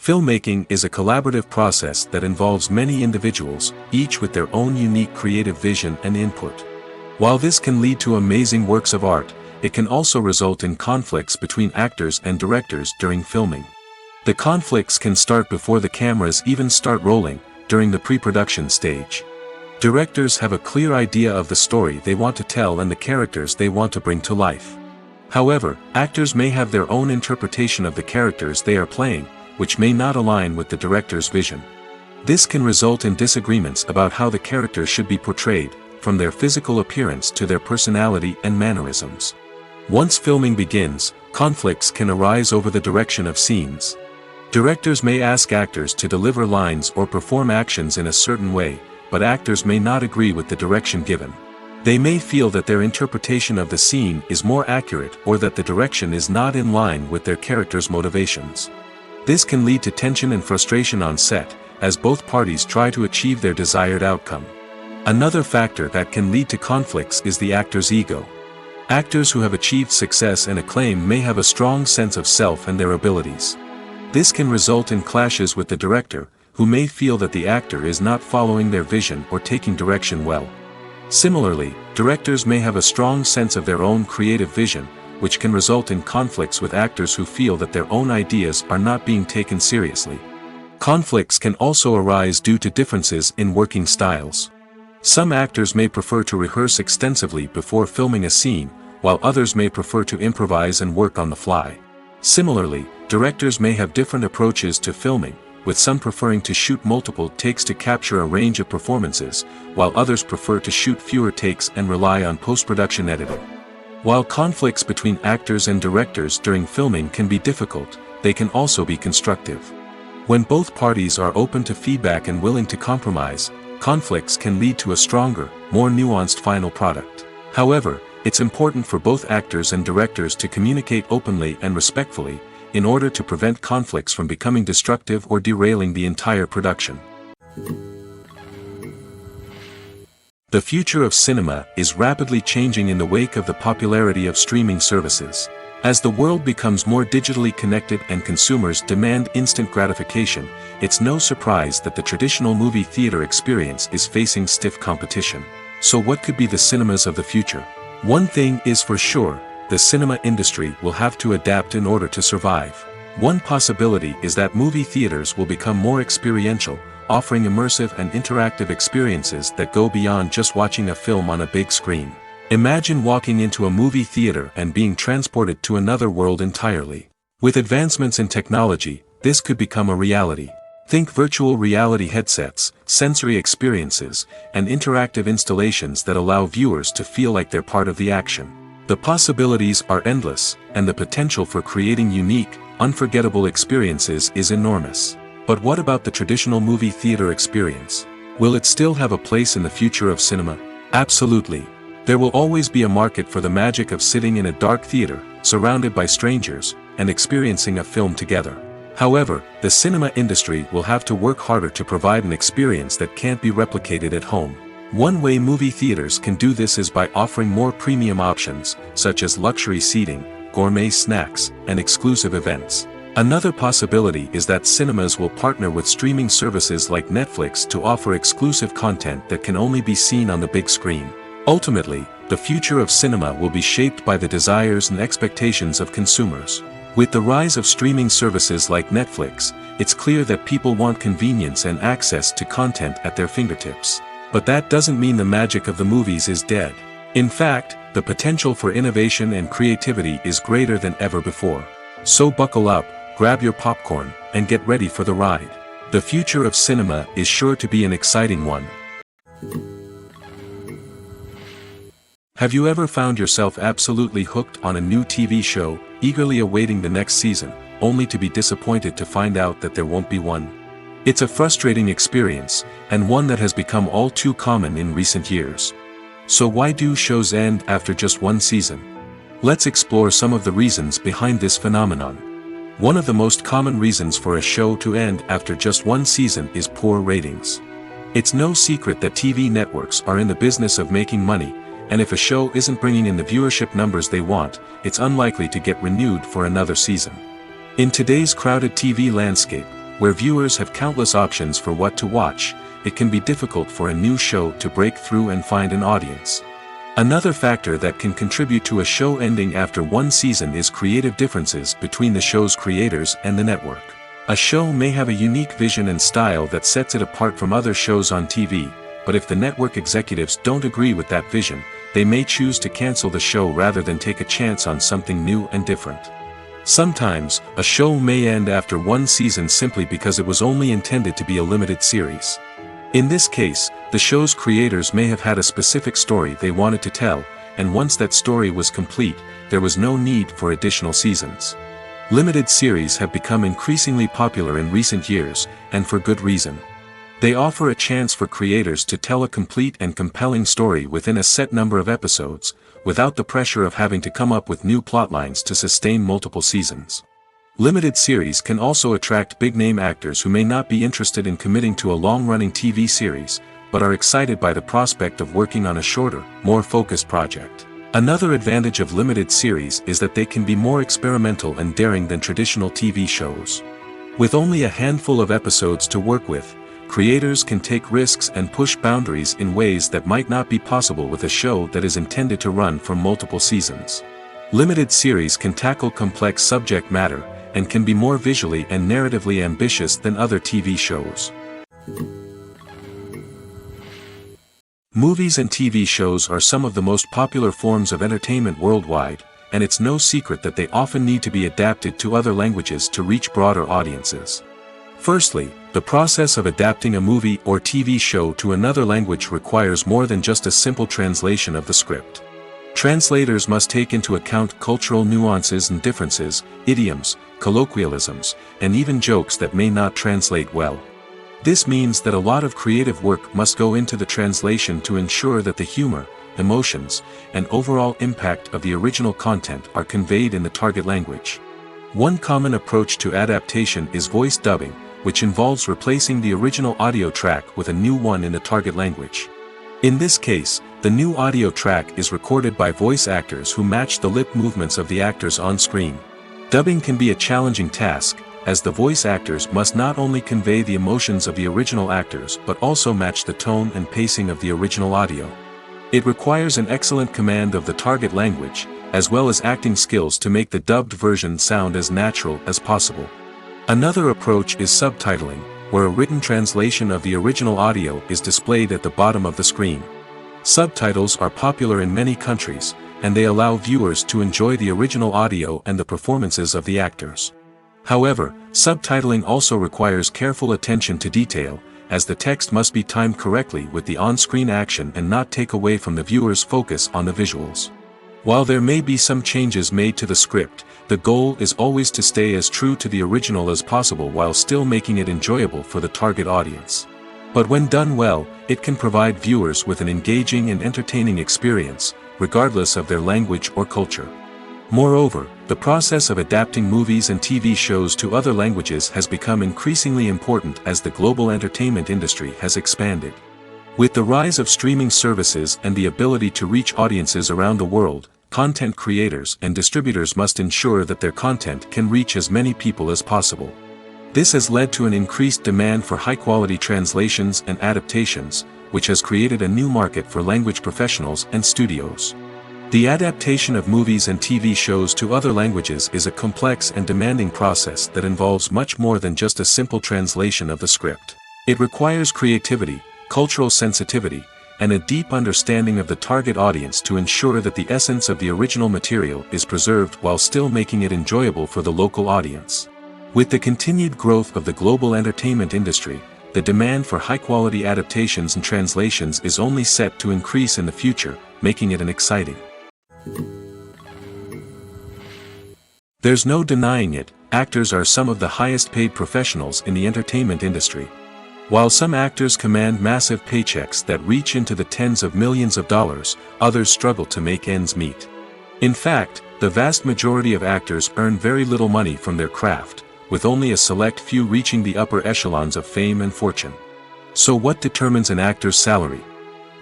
Filmmaking is a collaborative process that involves many individuals, each with their own unique creative vision and input. While this can lead to amazing works of art, it can also result in conflicts between actors and directors during filming. The conflicts can start before the cameras even start rolling, during the pre-production stage. Directors have a clear idea of the story they want to tell and the characters they want to bring to life. However, actors may have their own interpretation of the characters they are playing, which may not align with the director's vision. This can result in disagreements about how the characters should be portrayed, from their physical appearance to their personality and mannerisms. Once filming begins, conflicts can arise over the direction of scenes. Directors may ask actors to deliver lines or perform actions in a certain way, but actors may not agree with the direction given. They may feel that their interpretation of the scene is more accurate or that the direction is not in line with their character's motivations. This can lead to tension and frustration on set, as both parties try to achieve their desired outcome. Another factor that can lead to conflicts is the actor's ego. Actors who have achieved success and acclaim may have a strong sense of self and their abilities. This can result in clashes with the director, who may feel that the actor is not following their vision or taking direction well. Similarly, directors may have a strong sense of their own creative vision, which can result in conflicts with actors who feel that their own ideas are not being taken seriously. Conflicts can also arise due to differences in working styles. Some actors may prefer to rehearse extensively before filming a scene, while others may prefer to improvise and work on the fly. Similarly, directors may have different approaches to filming, with some preferring to shoot multiple takes to capture a range of performances, while others prefer to shoot fewer takes and rely on post-production editing. While conflicts between actors and directors during filming can be difficult, they can also be constructive. When both parties are open to feedback and willing to compromise, conflicts can lead to a stronger, more nuanced final product. However, it's important for both actors and directors to communicate openly and respectfully, in order to prevent conflicts from becoming destructive or derailing the entire production. The future of cinema is rapidly changing in the wake of the popularity of streaming services. As the world becomes more digitally connected and consumers demand instant gratification, it's no surprise that the traditional movie theater experience is facing stiff competition. So what could be the cinemas of the future? One thing is for sure, the cinema industry will have to adapt in order to survive. One possibility is that movie theaters will become more experiential, offering immersive and interactive experiences that go beyond just watching a film on a big screen. Imagine walking into a movie theater and being transported to another world entirely. With advancements in technology, this could become a reality. Think virtual reality headsets, sensory experiences, and interactive installations that allow viewers to feel like they're part of the action. The possibilities are endless, and the potential for creating unique, unforgettable experiences is enormous. But what about the traditional movie theater experience? Will it still have a place in the future of cinema? Absolutely. There will always be a market for the magic of sitting in a dark theater, surrounded by strangers, and experiencing a film together. However, the cinema industry will have to work harder to provide an experience that can't be replicated at home. One way movie theaters can do this is by offering more premium options, such as luxury seating, gourmet snacks, and exclusive events. Another possibility is that cinemas will partner with streaming services like Netflix to offer exclusive content that can only be seen on the big screen. Ultimately, the future of cinema will be shaped by the desires and expectations of consumers. With the rise of streaming services like Netflix, it's clear that people want convenience and access to content at their fingertips. But that doesn't mean the magic of the movies is dead. In fact, the potential for innovation and creativity is greater than ever before. So buckle up, grab your popcorn, and get ready for the ride. The future of cinema is sure to be an exciting one. Have you ever found yourself absolutely hooked on a new TV show, eagerly awaiting the next season, only to be disappointed to find out that there won't be one? It's a frustrating experience, and one that has become all too common in recent years. So why do shows end after just one season? Let's explore some of the reasons behind this phenomenon. One of the most common reasons for a show to end after just one season is poor ratings. It's no secret that TV networks are in the business of making money, and if a show isn't bringing in the viewership numbers they want, it's unlikely to get renewed for another season. In today's crowded TV landscape, where viewers have countless options for what to watch, it can be difficult for a new show to break through and find an audience. Another factor that can contribute to a show ending after one season is creative differences between the show's creators and the network. A show may have a unique vision and style that sets it apart from other shows on TV, but if the network executives don't agree with that vision, they may choose to cancel the show rather than take a chance on something new and different. Sometimes, a show may end after one season simply because it was only intended to be a limited series. In this case, the show's creators may have had a specific story they wanted to tell, and once that story was complete, there was no need for additional seasons. Limited series have become increasingly popular in recent years, and for good reason. They offer a chance for creators to tell a complete and compelling story within a set number of episodes, without the pressure of having to come up with new plotlines to sustain multiple seasons. Limited series can also attract big-name actors who may not be interested in committing to a long-running TV series, but are excited by the prospect of working on a shorter, more focused project. Another advantage of limited series is that they can be more experimental and daring than traditional TV shows. With only a handful of episodes to work with, creators can take risks and push boundaries in ways that might not be possible with a show that is intended to run for multiple seasons. Limited series can tackle complex subject matter, and can be more visually and narratively ambitious than other TV shows. Movies and TV shows are some of the most popular forms of entertainment worldwide, and it's no secret that they often need to be adapted to other languages to reach broader audiences. Firstly, the process of adapting a movie or TV show to another language requires more than just a simple translation of the script. Translators must take into account cultural nuances and differences, idioms, colloquialisms, and even jokes that may not translate well. This means that a lot of creative work must go into the translation to ensure that the humor, emotions, and overall impact of the original content are conveyed in the target language. One common approach to adaptation is voice dubbing, which involves replacing the original audio track with a new one in the target language. In this case, the new audio track is recorded by voice actors who match the lip movements of the actors on screen. Dubbing can be a challenging task, as the voice actors must not only convey the emotions of the original actors but also match the tone and pacing of the original audio. It requires an excellent command of the target language, as well as acting skills to make the dubbed version sound as natural as possible. Another approach is subtitling, where a written translation of the original audio is displayed at the bottom of the screen. Subtitles are popular in many countries, and they allow viewers to enjoy the original audio and the performances of the actors. However, subtitling also requires careful attention to detail, as the text must be timed correctly with the on-screen action and not take away from the viewer's focus on the visuals. While there may be some changes made to the script, the goal is always to stay as true to the original as possible while still making it enjoyable for the target audience. But when done well, it can provide viewers with an engaging and entertaining experience, regardless of their language or culture. Moreover, the process of adapting movies and TV shows to other languages has become increasingly important as the global entertainment industry has expanded. With the rise of streaming services and the ability to reach audiences around the world, content creators and distributors must ensure that their content can reach as many people as possible. This has led to an increased demand for high-quality translations and adaptations, which has created a new market for language professionals and studios. The adaptation of movies and TV shows to other languages is a complex and demanding process that involves much more than just a simple translation of the script. It requires creativity, cultural sensitivity, and a deep understanding of the target audience to ensure that the essence of the original material is preserved while still making it enjoyable for the local audience. With the continued growth of the global entertainment industry, the demand for high-quality adaptations and translations is only set to increase in the future, making it an exciting. There's no denying it, actors are some of the highest-paid professionals in the entertainment industry. While some actors command massive paychecks that reach into the tens of millions of dollars, others struggle to make ends meet. In fact, The vast majority of actors earn very little money from their craft, with only a select few reaching the upper echelons of fame and fortune. So what determines an actor's salary?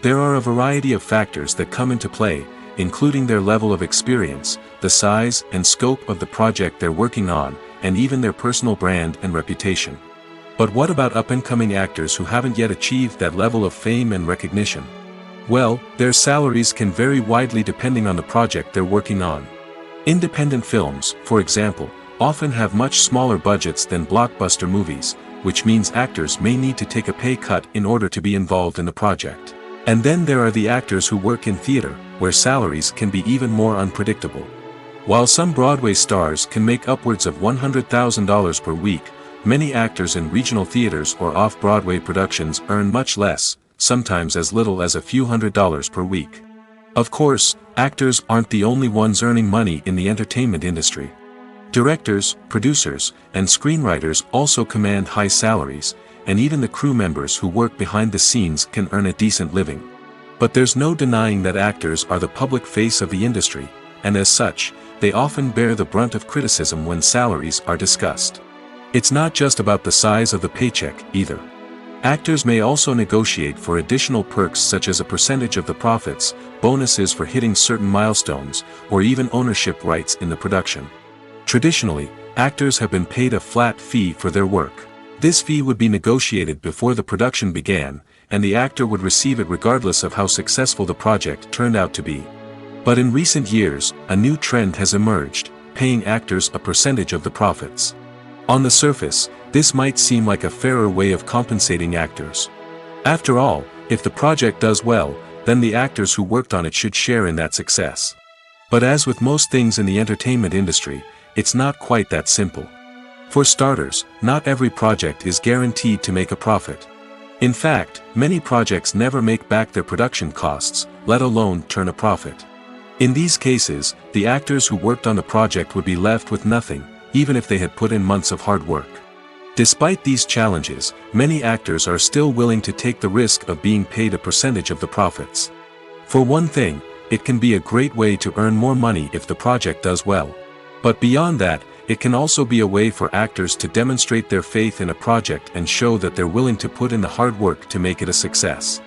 There are a variety of factors that come into play, including their level of experience, the size and scope of the project they're working on, and even their personal brand and reputation. But what about up-and-coming actors who haven't yet achieved that level of fame and recognition? Well, their salaries can vary widely depending on the project they're working on. Independent films, for example, often have much smaller budgets than blockbuster movies, which means actors may need to take a pay cut in order to be involved in the project. And then there are the actors who work in theater, where salaries can be even more unpredictable. While some Broadway stars can make upwards of $100,000 per week, many actors in regional theaters or off-Broadway productions earn much less, sometimes as little as a few $100s per week. Of course, actors aren't the only ones earning money in the entertainment industry. Directors, producers, and screenwriters also command high salaries, and even the crew members who work behind the scenes can earn a decent living. But there's no denying that actors are the public face of the industry, and as such, they often bear the brunt of criticism when salaries are discussed. It's not just about the size of the paycheck, either. Actors may also negotiate for additional perks such as a percentage of the profits, bonuses for hitting certain milestones, or even ownership rights in the production. Traditionally, actors have been paid a flat fee for their work. This fee would be negotiated before the production began, and the actor would receive it regardless of how successful the project turned out to be. But in recent years, a new trend has emerged, paying actors a percentage of the profits. On the surface, this might seem like a fairer way of compensating actors. After all, if the project does well, then the actors who worked on it should share in that success. But as with most things in the entertainment industry, it's not quite that simple. For starters, not every project is guaranteed to make a profit. In fact, many projects never make back their production costs, let alone turn a profit. In these cases, the actors who worked on the project would be left with nothing, even if they had put in months of hard work. Despite these challenges, many actors are still willing to take the risk of being paid a percentage of the profits. For one thing, it can be a great way to earn more money if the project does well. But beyond that, it can also be a way for actors to demonstrate their faith in a project and show that they're willing to put in the hard work to make it a success.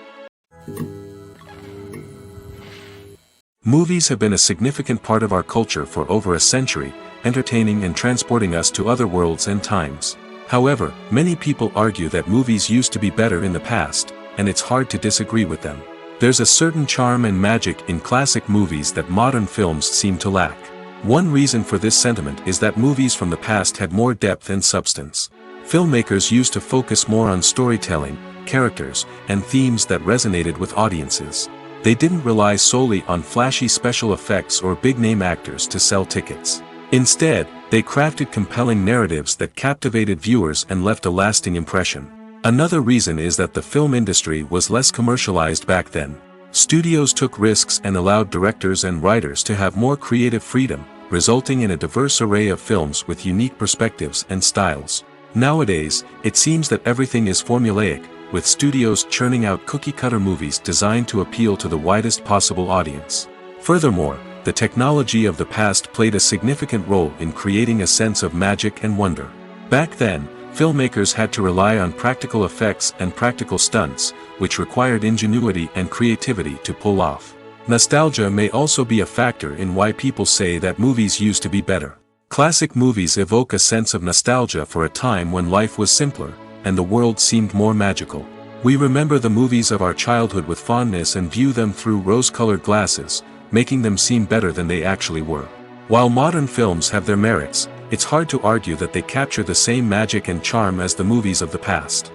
Movies have been a significant part of our culture for over a century, entertaining and transporting us to other worlds and times. However, many people argue that movies used to be better in the past, and it's hard to disagree with them. There's a certain charm and magic in classic movies that modern films seem to lack. One reason for this sentiment is that movies from the past had more depth and substance. Filmmakers used to focus more on storytelling, characters, and themes that resonated with audiences. They didn't rely solely on flashy special effects or big-name actors to sell tickets. Instead, they crafted compelling narratives that captivated viewers and left a lasting impression. Another reason is that the film industry was less commercialized back then. Studios took risks and allowed directors and writers to have more creative freedom, resulting in a diverse array of films with unique perspectives and styles. Nowadays, it seems that everything is formulaic, with studios churning out cookie-cutter movies designed to appeal to the widest possible audience. Furthermore, the technology of the past played a significant role in creating a sense of magic and wonder. Back then, filmmakers had to rely on practical effects and practical stunts, which required ingenuity and creativity to pull off. Nostalgia may also be a factor in why people say that movies used to be better. Classic movies evoke a sense of nostalgia for a time when life was simpler, and the world seemed more magical. We remember the movies of our childhood with fondness and view them through rose-colored glasses, making them seem better than they actually were. While modern films have their merits, it's hard to argue that they capture the same magic and charm as the movies of the past.